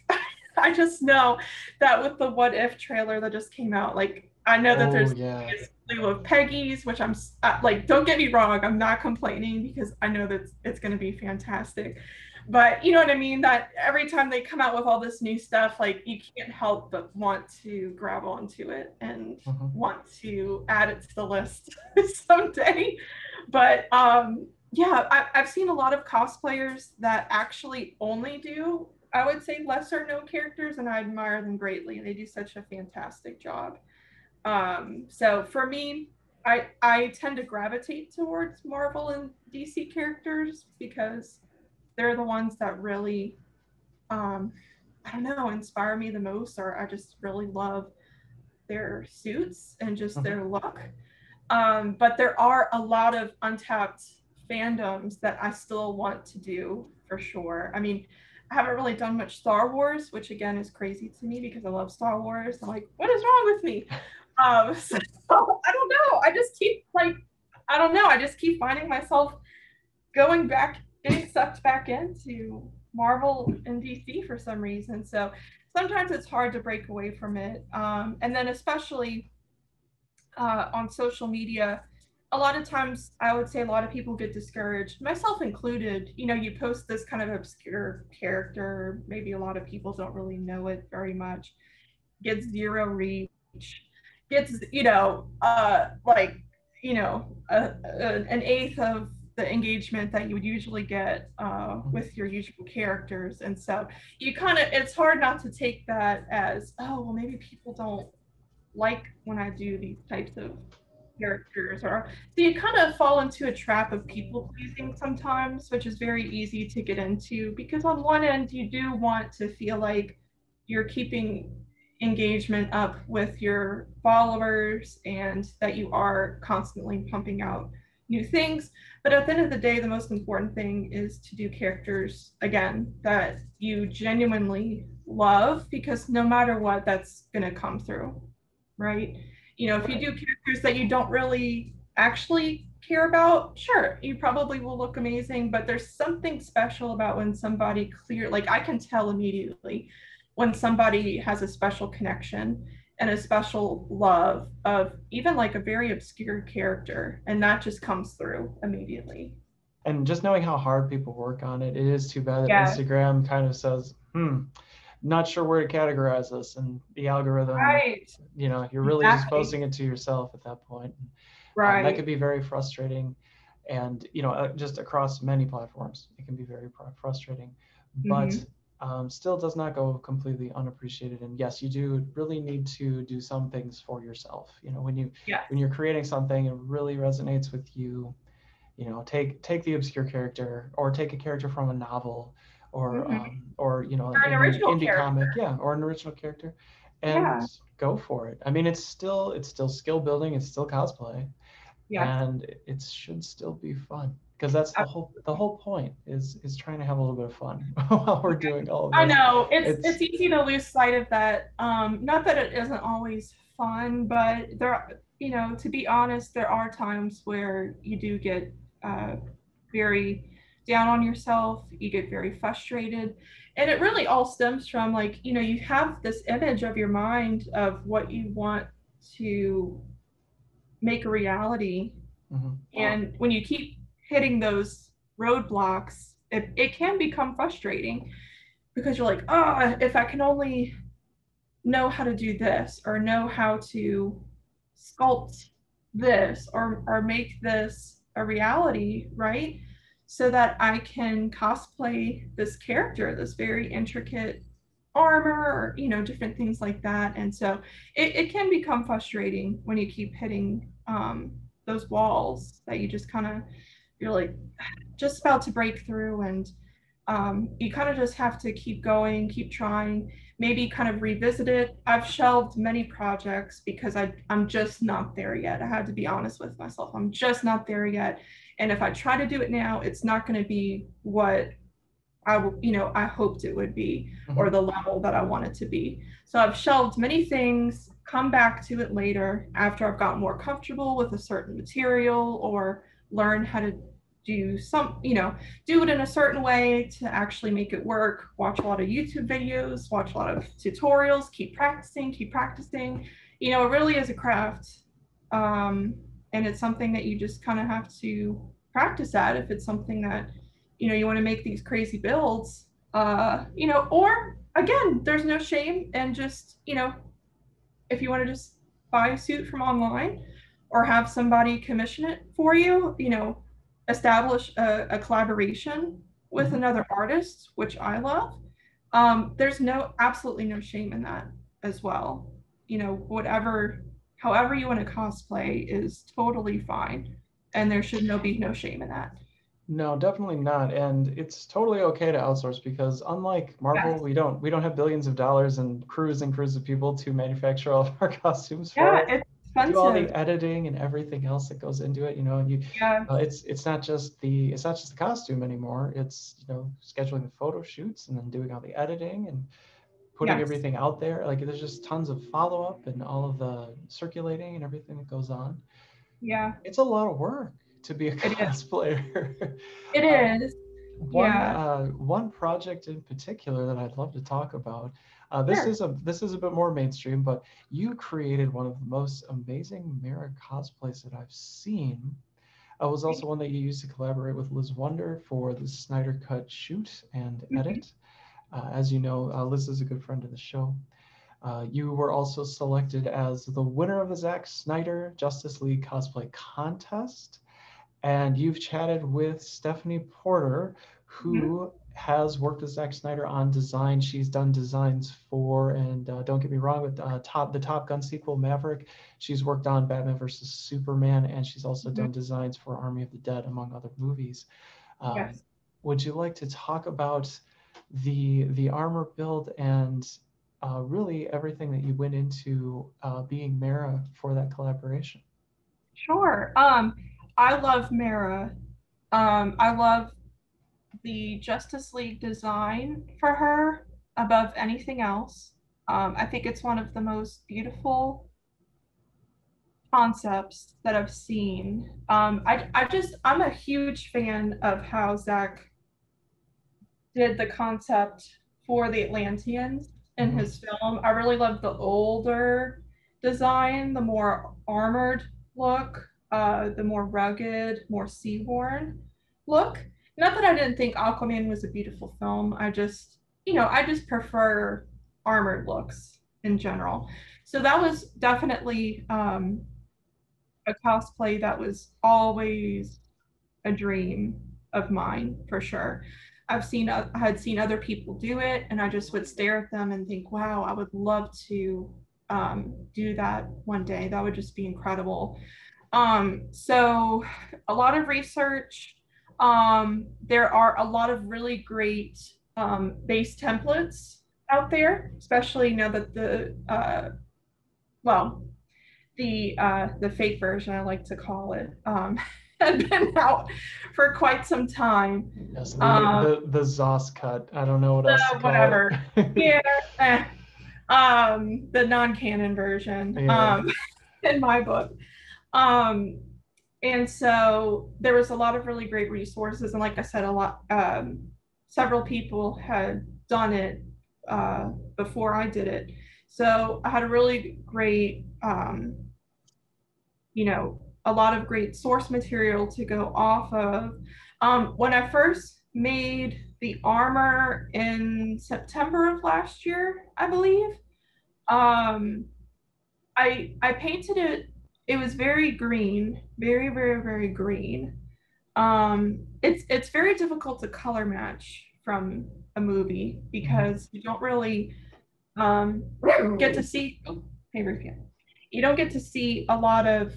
I just know that with the What If trailer that just came out, like, I know that there's a slew of Peggy's, which I'm like, don't get me wrong, I'm not complaining because I know that it's going to be fantastic. But you know what I mean? That every time they come out with all this new stuff, like, you can't help but want to grab onto it and want to add it to the list someday. But yeah, I've seen a lot of cosplayers that actually only do, I would say, lesser known characters, and I admire them greatly. They do such a fantastic job. So for me, I tend to gravitate towards Marvel and DC characters because they're the ones that really, I don't know, inspire me the most, or I just really love their suits and just their look. But there are a lot of untapped fandoms that I still want to do for sure. I mean, I haven't really done much Star Wars, which again is crazy to me because I love Star Wars. I'm like, what is wrong with me? So I don't know. I just keep I just keep finding myself going back, getting sucked back into Marvel and DC for some reason. So sometimes it's hard to break away from it. And then especially on social media, a lot of times I would say a lot of people get discouraged, myself included. You post this kind of obscure character, maybe a lot of people don't really know it very much, gets zero reach, gets, an eighth of the engagement that you would usually get with your usual characters. And so it's hard not to take that as, oh, well, maybe people don't like when I do these types of characters, or so you kind of fall into a trap of people pleasing sometimes, which is very easy to get into, because on one end you do want to feel like you're keeping engagement up with your followers and that you are constantly pumping out new things. But at the end of the day, the most important thing is to do characters, again, that you genuinely love, because no matter what, that's going to come through, right? If you do characters that you don't really actually care about, sure, you probably will look amazing, but there's something special about when somebody I can tell immediately when somebody has a special connection and a special love of even like a very obscure character, and that just comes through immediately. And just knowing how hard people work on it, it is too bad that Instagram kind of says, not sure where to categorize this, and the algorithm, right. You're really just posting it to yourself at that point. Right. That could be very frustrating. And, just across many platforms, it can be very frustrating, but still does not go completely unappreciated. And yes, you do really need to do some things for yourself. When you're creating something, it really resonates with you. Take the obscure character, or take a character from a novel, or or an original indie comic, or an original character, and go for it. I mean, it's still skill building, it's still cosplay, and it should still be fun, because that's the whole point is trying to have a little bit of fun while we're doing all of I this. know it's easy to lose sight of that. Not that it isn't always fun, but to be honest, there are times where you do get very down on yourself. You get very frustrated, and it really all stems from like you have this image of your mind of what you want to make a reality, and when you keep hitting those roadblocks, it can become frustrating because you're like, oh, if I can only know how to do this or know how to sculpt this or make this a reality, right? So that I can cosplay this character, this very intricate armor or different things like that. And so it can become frustrating when you keep hitting those walls that you just kind of you're like just about to break through, and you kind of just have to keep going, keep trying, maybe kind of revisit it. I've shelved many projects because I'm just not there yet. I had to be honest with myself. I'm just not there yet. And if I try to do it now, it's not going to be what I hoped it would be, or the level that I want it to be. So I've shelved many things, come back to it later after I've gotten more comfortable with a certain material or learn how to do do it in a certain way to actually make it work. Watch a lot of YouTube videos, watch a lot of tutorials, keep practicing, keep practicing. It really is a craft. And it's something that you just kind of have to practice at if it's something that you want to make these crazy builds, or again, there's no shame and just, if you want to just buy a suit from online or have somebody commission it for you, establish a collaboration with another artist, which I love. There's absolutely no shame in that as well. However you want to cosplay is totally fine. And there should be no shame in that. No, definitely not. And it's totally okay to outsource because unlike Marvel, we don't have billions of dollars and crews of people to manufacture all of our costumes for us. It's expensive. Do all the editing and everything else that goes into it. It's not just the costume anymore. It's scheduling the photo shoots and then doing all the editing and putting everything out there. Like there's just tons of follow up and all of the circulating and everything that goes on. Yeah, it's a lot of work to be a cosplayer. It is. One project in particular that I'd love to talk about. This is a bit more mainstream, but you created one of the most amazing Mera cosplays that I've seen. It was also one that you used to collaborate with Liz Wonder for the Snyder Cut shoot and edit. As you know, Liz is a good friend of the show. You were also selected as the winner of the Zack Snyder Justice League cosplay contest. And you've chatted with Stephanie Porter, who has worked with Zack Snyder on design. She's done designs for, and don't get me wrong, with the Top Gun sequel, Maverick. She's worked on Batman versus Superman, and she's also done designs for Army of the Dead, among other movies. Would you like to talk about the armor build and really everything that you went into being Mera for that collaboration? Sure. I love Mera. I love the Justice League design for her above anything else. I think it's one of the most beautiful concepts that I've seen. I'm a huge fan of how Zack did the concept for the Atlanteans in his film. I really love the older design, the more armored look, the more rugged, more sea-worn look. Not that I didn't think Aquaman was a beautiful film. I just prefer armored looks in general. So that was definitely a cosplay that was always a dream of mine for sure. I had seen other people do it, and I just would stare at them and think, wow, I would love to do that one day. That would just be incredible. So a lot of research. There are a lot of really great base templates out there, especially now that the fake version, I like to call it, had been out for quite some time. Yes, the Zos cut. I don't know what else to call Whatever. it. Yeah. The non-canon version. Yeah. In my book. Um, and so there was a lot of really great resources, and like I said, several people had done it before I did it. So I had a really great, a lot of great source material to go off of. When I first made the armor in September of last year, I believe, um, I painted it. It was very green, very, very, very green. It's very difficult to color match from a movie because you don't really get to see. Oh, hey, Rufia. You don't get to see a lot of.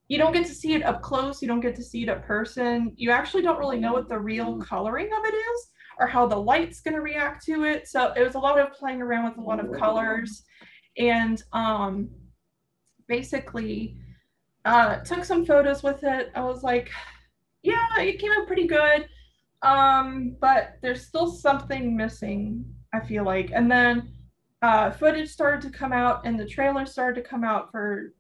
You don't get to see it up close. You don't get to see it up person. You actually don't really know what the real coloring of it is or how the light's going to react to it. So it was a lot of playing around with a lot of colors, and basically took some photos with it. I was like, yeah, it came out pretty good. But there's still something missing, I feel like. And then footage started to come out and the trailer started to come out for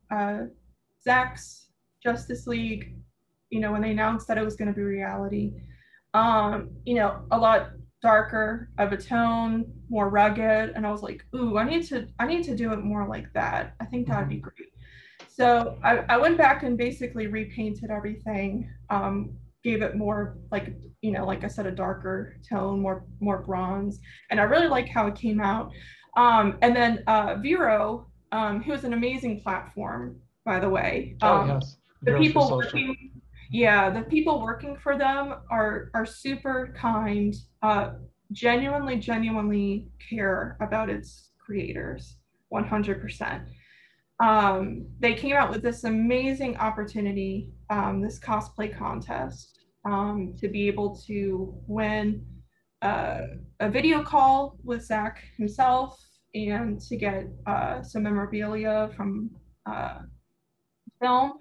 Zack's Justice League, when they announced that it was going to be reality. A lot darker of a tone, more rugged. And I was like, ooh, I need to do it more like that. I think that'd be great. So I went back and basically repainted everything, gave it more like I said, a darker tone, more bronze, and I really like how it came out. And then Vero, who is an amazing platform, by the way. Yes, The Vero's for people social. working, the people working for them are super kind, genuinely care about its creators, 100%. They came out with this amazing opportunity, this cosplay contest, to be able to win a video call with Zack himself and to get some memorabilia from film.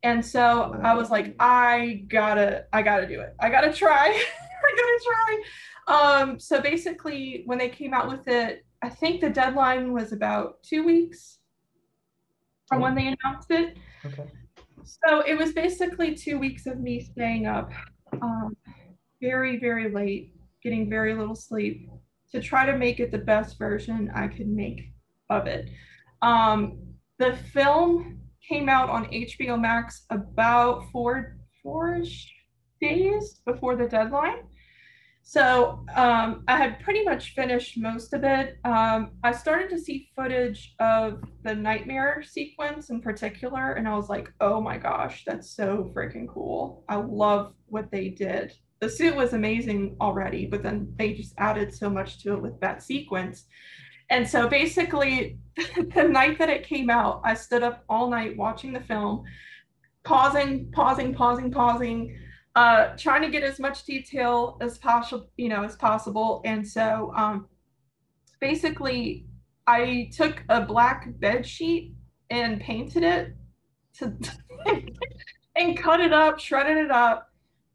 And so I was like, I gotta do it. I gotta try. I gotta try. So basically, when they came out with it, I think the deadline was about 2 weeks from when they announced it. Okay. So it was basically 2 weeks of me staying up very, very late, getting very little sleep to try to make it the best version I could make of it. The film came out on HBO Max about four-ish days before the deadline. So I had pretty much finished most of it. I started to see footage of the nightmare sequence in particular, and I was like, oh my gosh, that's so freaking cool. I love what they did. The suit was amazing already, but then they just added so much to it with that sequence. And so basically, the night that it came out, I stood up all night watching the film, pausing, trying to get as much detail as possible. And so basically, I took a black bed sheet and painted it to and cut it up, shredded it up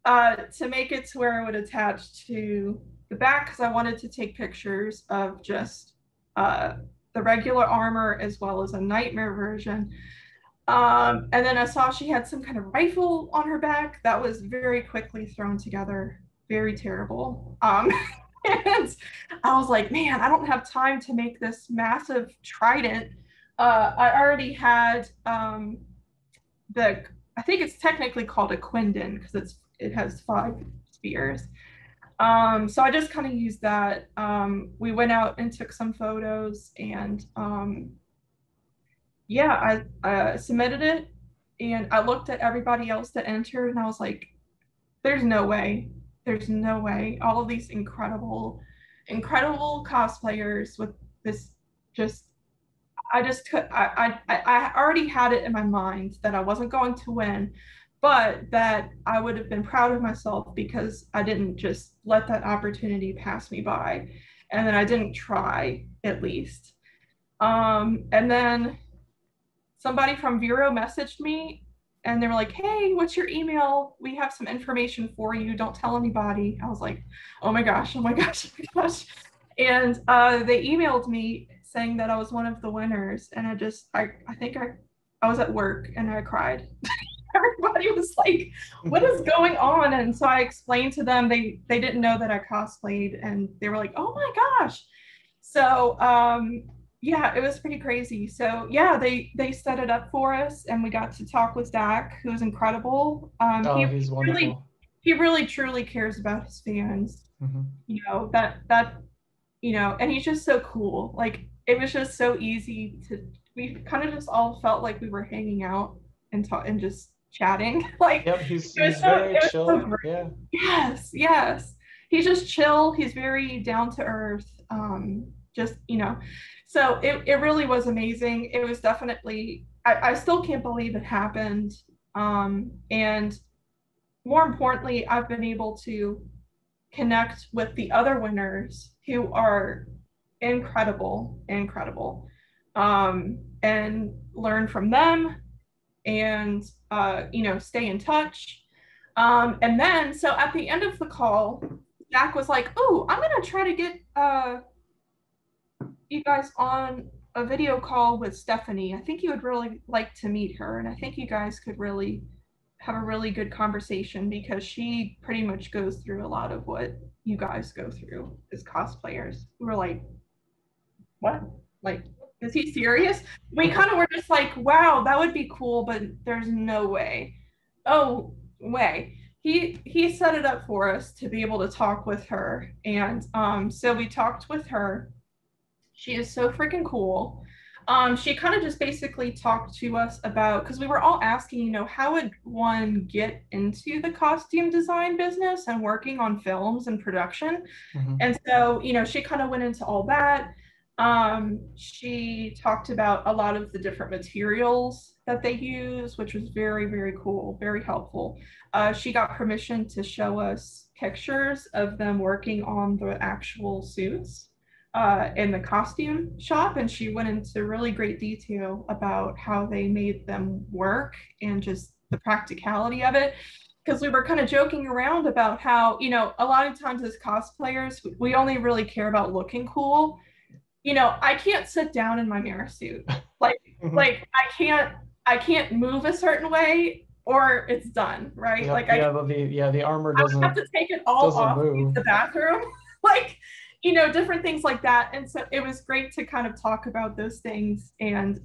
to make it to where it would attach to the back because I wanted to take pictures of just the regular armor as well as a nightmare version. And then I saw she had some kind of rifle on her back that was very quickly thrown together. Very terrible. And I was like, man, I don't have time to make this massive trident. I already had I think it's technically called a quindon because it has 5 spears. So I just kind of used that. We went out and took some photos and yeah, I submitted it and I looked at everybody else that entered and I was like, there's no way. There's no way. All of these incredible cosplayers with this just I already had it in my mind that I wasn't going to win, but that I would have been proud of myself because I didn't just let that opportunity pass me by. And then I didn't try at least. And then somebody from Vero messaged me and they were like, hey, what's your email? We have some information for you. Don't tell anybody. I was like, oh my gosh, oh my gosh, oh my gosh. And they emailed me saying that I was one of the winners. And I think I was at work and I cried. Everybody was like, what is going on? And so I explained to them, they didn't know that I cosplayed, and they were like, oh my gosh. So yeah, it was pretty crazy. So yeah, they set it up for us, and we got to talk with Zach, who's incredible. Oh, he's wonderful. He really truly cares about his fans. Mm-hmm. You know, and he's just so cool. Like, it was just so easy we kind of just all felt like we were hanging out and just chatting. Like, yep, he's very chill. So yeah. Yes. He's just chill. He's very down to earth. Just, so it really was amazing. It was definitely, I still can't believe it happened. And more importantly, I've been able to connect with the other winners who are incredible, and learn from them, and stay in touch. And then, so at the end of the call, Jack was like, oh, I'm gonna try to get you guys on a video call with Stephanie. I think you would really like to meet her, and I think you guys could really have a really good conversation, because she pretty much goes through a lot of what you guys go through as cosplayers. We were like, what? Like, is he serious? We kind of were just like, wow, that would be cool, but there's no way. Oh, way. He set it up for us to be able to talk with her. And so we talked with her. She is so freaking cool. She kind of just basically talked to us about, because we were all asking, how would one get into the costume design business and working on films and production? Mm-hmm. And so, she kind of went into all that. She talked about a lot of the different materials that they use, which was very, very cool, very helpful. She got permission to show us pictures of them working on the actual suits in the costume shop, and she went into really great detail about how they made them work and just the practicality of it. Because we were kind of joking around about how, a lot of times as cosplayers, we only really care about looking cool. I can't sit down in my Mera suit. Like I can't move a certain way or it's done, right? Yep, like the armor doesn't. I have to take it all off in the bathroom. Like, different things like that. And so it was great to kind of talk about those things. And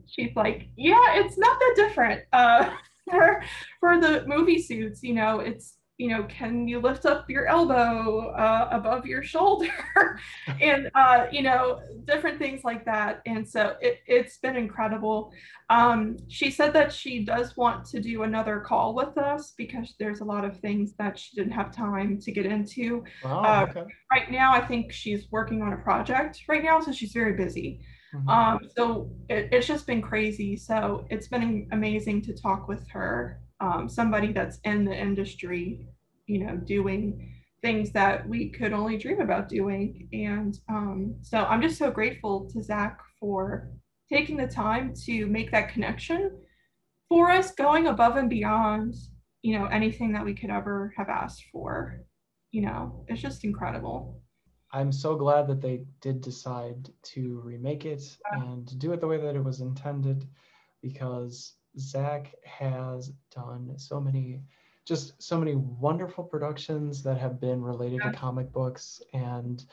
she's like, yeah, it's not that different for the movie suits. It's, can you lift up your elbow above your shoulder? And, different things like that. And so it's been incredible. She said that she does want to do another call with us, because there's a lot of things that she didn't have time to get into. Okay. Right now, I think she's working on a project right now, so she's very busy. Mm-hmm. So it's just been crazy. So it's been amazing to talk with her. Somebody that's in the industry, doing things that we could only dream about doing. And so I'm just so grateful to Zach for taking the time to make that connection for us, going above and beyond, anything that we could ever have asked for. It's just incredible. I'm so glad that they did decide to remake it and do it the way that it was intended, because Zach has done so many wonderful productions that have been related to comic books, and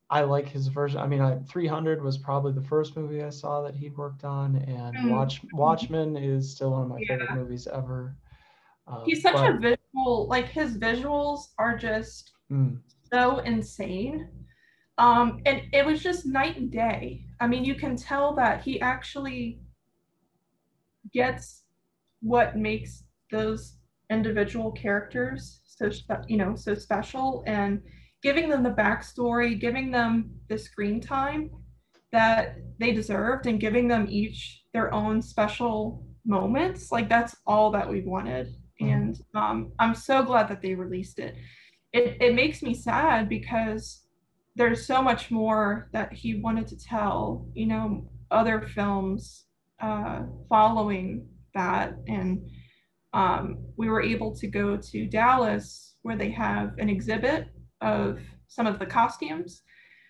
I like his version. I mean, 300 was probably the first movie I saw that he'd worked on, and Watchmen is still one of my favorite movies ever. He's such a visual, like his visuals are just so insane. And it was just night and day. I mean, you can tell that he actually gets what makes those individual characters so special, and giving them the backstory, giving them the screen time that they deserved, and giving them each their own special moments. Like, that's all that we wanted. And I'm so glad that they released it. It makes me sad, because there's so much more that he wanted to tell, other films following that. And we were able to go to Dallas where they have an exhibit of some of the costumes.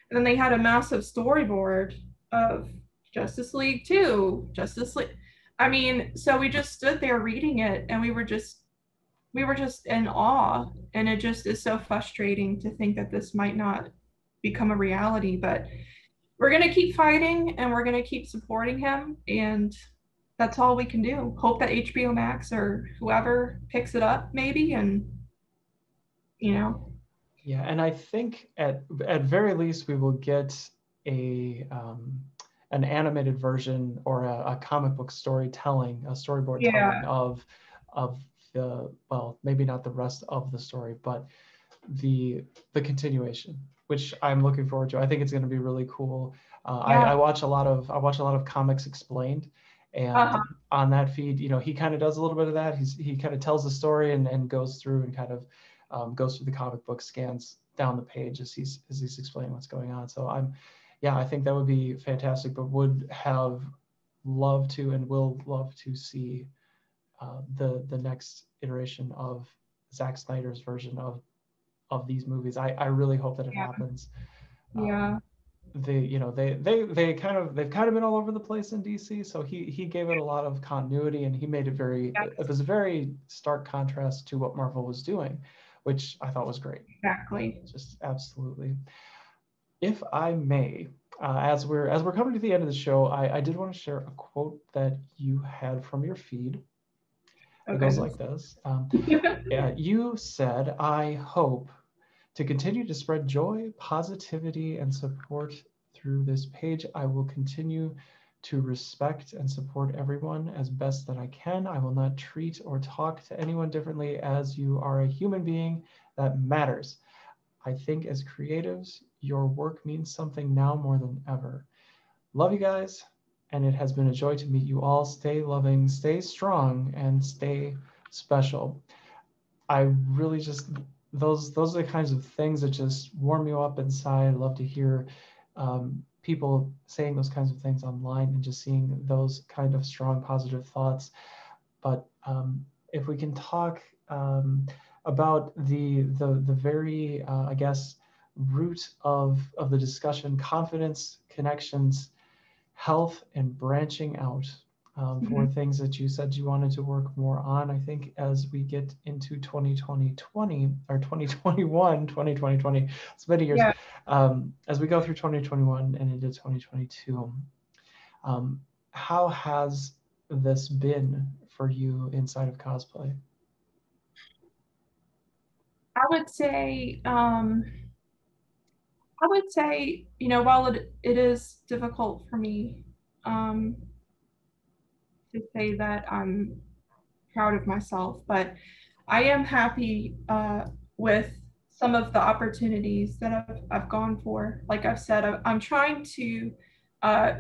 And then they had a massive storyboard of Justice League 2, Justice League. I mean, so we just stood there reading it and we were just in awe. And it just is so frustrating to think that this might not become a reality. But we're going to keep fighting and we're going to keep supporting him. And that's all we can do. Hope that HBO Max or whoever picks it up, maybe. And, you know, Yeah, and I think at very least we will get a an animated version or a comic book storytelling, a storyboard telling yeah, of the, well, maybe not the rest of the story, but the continuation, which I'm looking forward to. I think it's going to be really cool. yeah, I watch a lot of Comics Explained, and uh-huh, on that feed, he kind of does a little bit of that. He kind of tells the story and goes through and kind of goes through the comic book, scans down the page as he's explaining what's going on. So yeah, I think that would be fantastic, but would have loved to and will love to see the next iteration of Zack Snyder's version of these movies. I really hope that it yeah, happens. yeah, They've kind of been all over the place in DC, so he gave it a lot of continuity, and he made it was a very stark contrast to what Marvel was doing, which I thought was great. exactly. Just absolutely. If I may, as we're coming to the end of the show, I did want to share a quote that you had from your feed. Oh It goes like goodness. this. Yeah, you said, "I hope to continue to spread joy, positivity, and support through this page. I will continue to respect and support everyone as best that I can. I will not treat or talk to anyone differently, as you are a human being that matters. I think as creatives, your work means something now more than ever. Love you guys, and it has been a joy to meet you all. Stay loving, stay strong, and stay special." I really just, those are the kinds of things that just warm you up inside. I love to hear people saying those kinds of things online and just seeing those kind of strong positive thoughts. But if we can talk about the very I guess root of the discussion: confidence, connections, health, and branching out, for Mhm. things that you said you wanted to work more on. I think as we get into 2020 or 2021, 2020, it's many years, Yeah, as we go through 2021 and into 2022, um, how has this been for you inside of cosplay? I would say, while it is difficult for me um, to say that I'm proud of myself, but I am happy with some of the opportunities that I've gone for. Like I've said, I'm trying to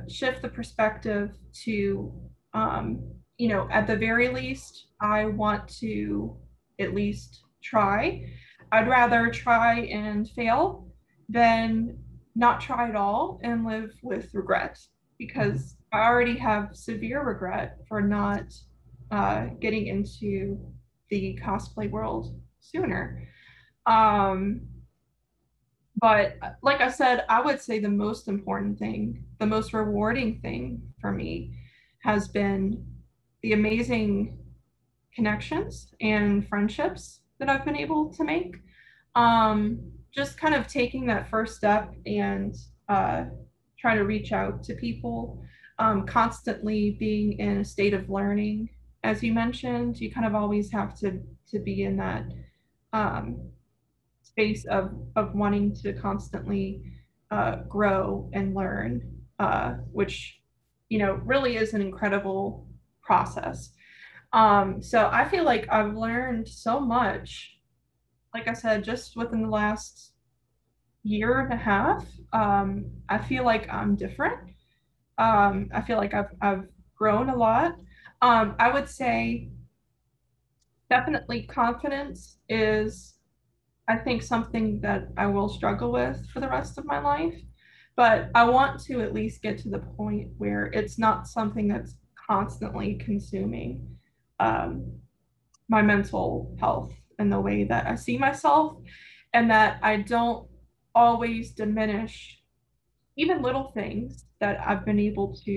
shift the perspective to, at the very least, I want to at least try. I'd rather try and fail than not try at all and live with regret, Mhm. because I already have severe regret for not getting into the cosplay world sooner. Um, but like I said, I would say the most important thing, the most rewarding thing for me has been the amazing connections and friendships that I've been able to make. Just kind of taking that first step and trying to reach out to people, constantly being in a state of learning. As you mentioned, you kind of always have to be in that um, space of wanting to constantly grow and learn, which really is an incredible process. So I feel like I've learned so much, like I said, just within the last year and a half. I feel like I'm different. I feel like I've grown a lot. I would say definitely confidence is, I think, something that I will struggle with for the rest of my life. But I want to at least get to the point where it's not something that's constantly consuming. Um, my mental health and the way that I see myself, and that I don't always diminish even little things that I've been able to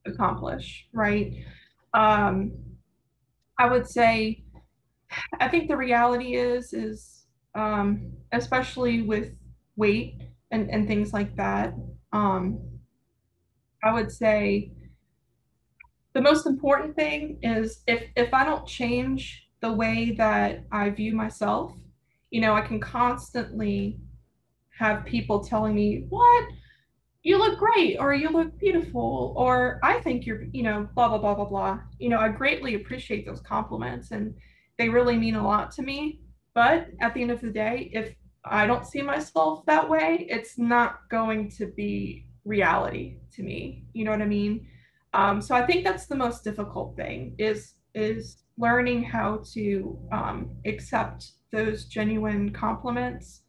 accomplish, right? Um, I would say, I think the reality is especially with weight and things like that, um, I would say the most important thing is if I don't change the way that I view myself, I can constantly have people telling me, what? You look great, or you look beautiful, or I think you're, blah, blah, blah, blah, blah. I greatly appreciate those compliments and they really mean a lot to me. But at the end of the day, if I don't see myself that way, it's not going to be reality to me. You know what I mean? So I think that's the most difficult thing is learning how to accept those genuine compliments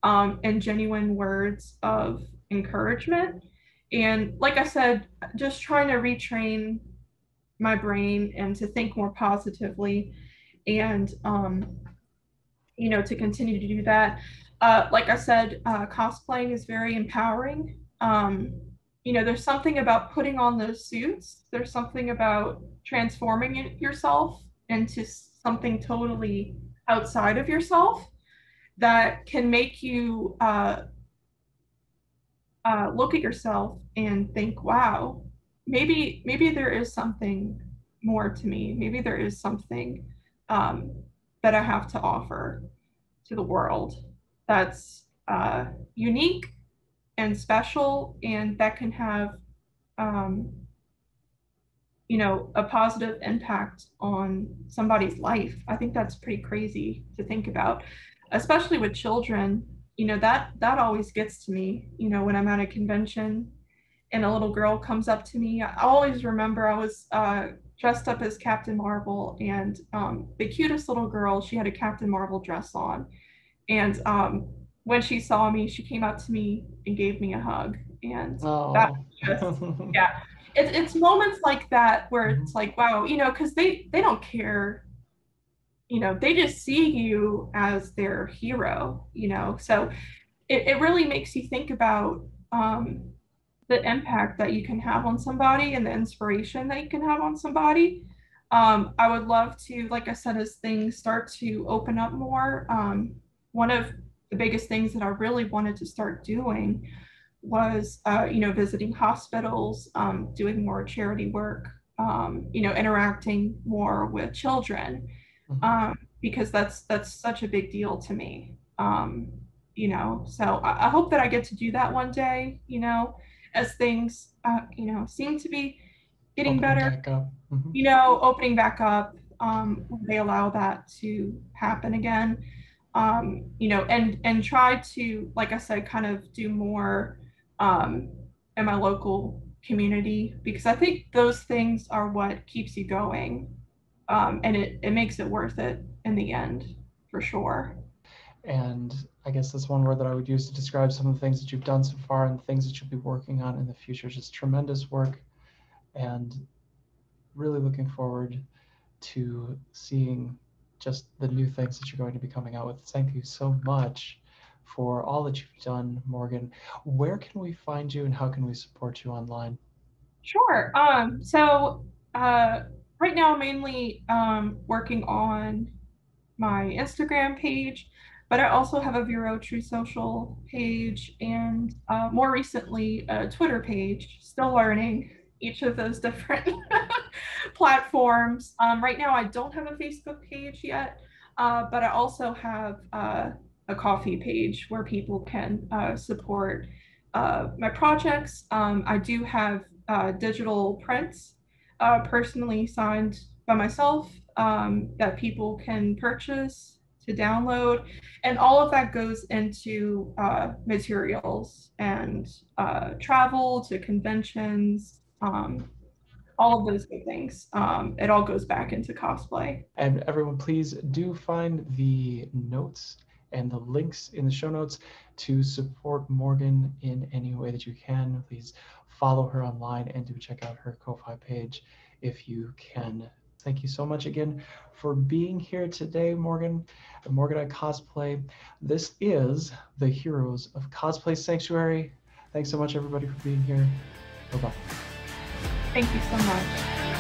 and genuine words of encouragement. And like I said, just trying to retrain my brain and to think more positively and, to continue to do that. Like I said, cosplaying is very empowering. There's something about putting on those suits, there's something about transforming yourself into something totally outside of yourself that can make you look at yourself and think, wow, maybe there is something more to me. Maybe there is something um, that I have to offer to the world that's unique and special, and that can have um, a positive impact on somebody's life. I think that's pretty crazy to think about, especially with children. That always gets to me, when I'm at a convention and a little girl comes up to me. I always remember I was dressed up as Captain Marvel, and the cutest little girl, she had a Captain Marvel dress on. And when she saw me, she came up to me and gave me a hug. And that Oh. just, yeah, it's moments like that where it's like, wow, because they don't care, they just see you as their hero, so it really makes you think about the impact that you can have on somebody and the inspiration that you can have on somebody. I would love to, like I said, as things start to open up more, one of the biggest things that I really wanted to start doing was, visiting hospitals, doing more charity work, interacting more with children, because that's such a big deal to me. So I hope that I get to do that one day, as things, seem to be getting Opening better, back up. opening back up, they allow that to happen again, and try to, like I said, kind of do more um, in my local community, because I think those things are what keeps you going, and it makes it worth it in the end, for sure. And I guess that's one word that I would use to describe some of the things that you've done so far and the things that you'll be working on in the future. Just tremendous work, and really looking forward to seeing just the new things that you're going to be coming out with. Thank you so much for all that you've done, Morgan. Where can we find you and how can we support you online? Sure. So right now I'm mainly working on my Instagram page, but I also have a Vero True Social page, and more recently a Twitter page. Still learning each of those different platforms. Right now I don't have a Facebook page yet, but I also have a coffee page where people can support my projects. I do have digital prints personally signed by myself, that people can purchase to download. And all of that goes into materials and travel to conventions, all of those good things. It all goes back into cosplay. And everyone, please do find the notes and the links in the show notes to support Morgan in any way that you can. Please follow her online and do check out her Ko-Fi page if you can. Thank you so much again for being here today, Morgan, and Morganite Cosplay. This is the Heroes of Cosplay Sanctuary. Thanks so much, everybody, for being here. Bye-bye. Thank you so much.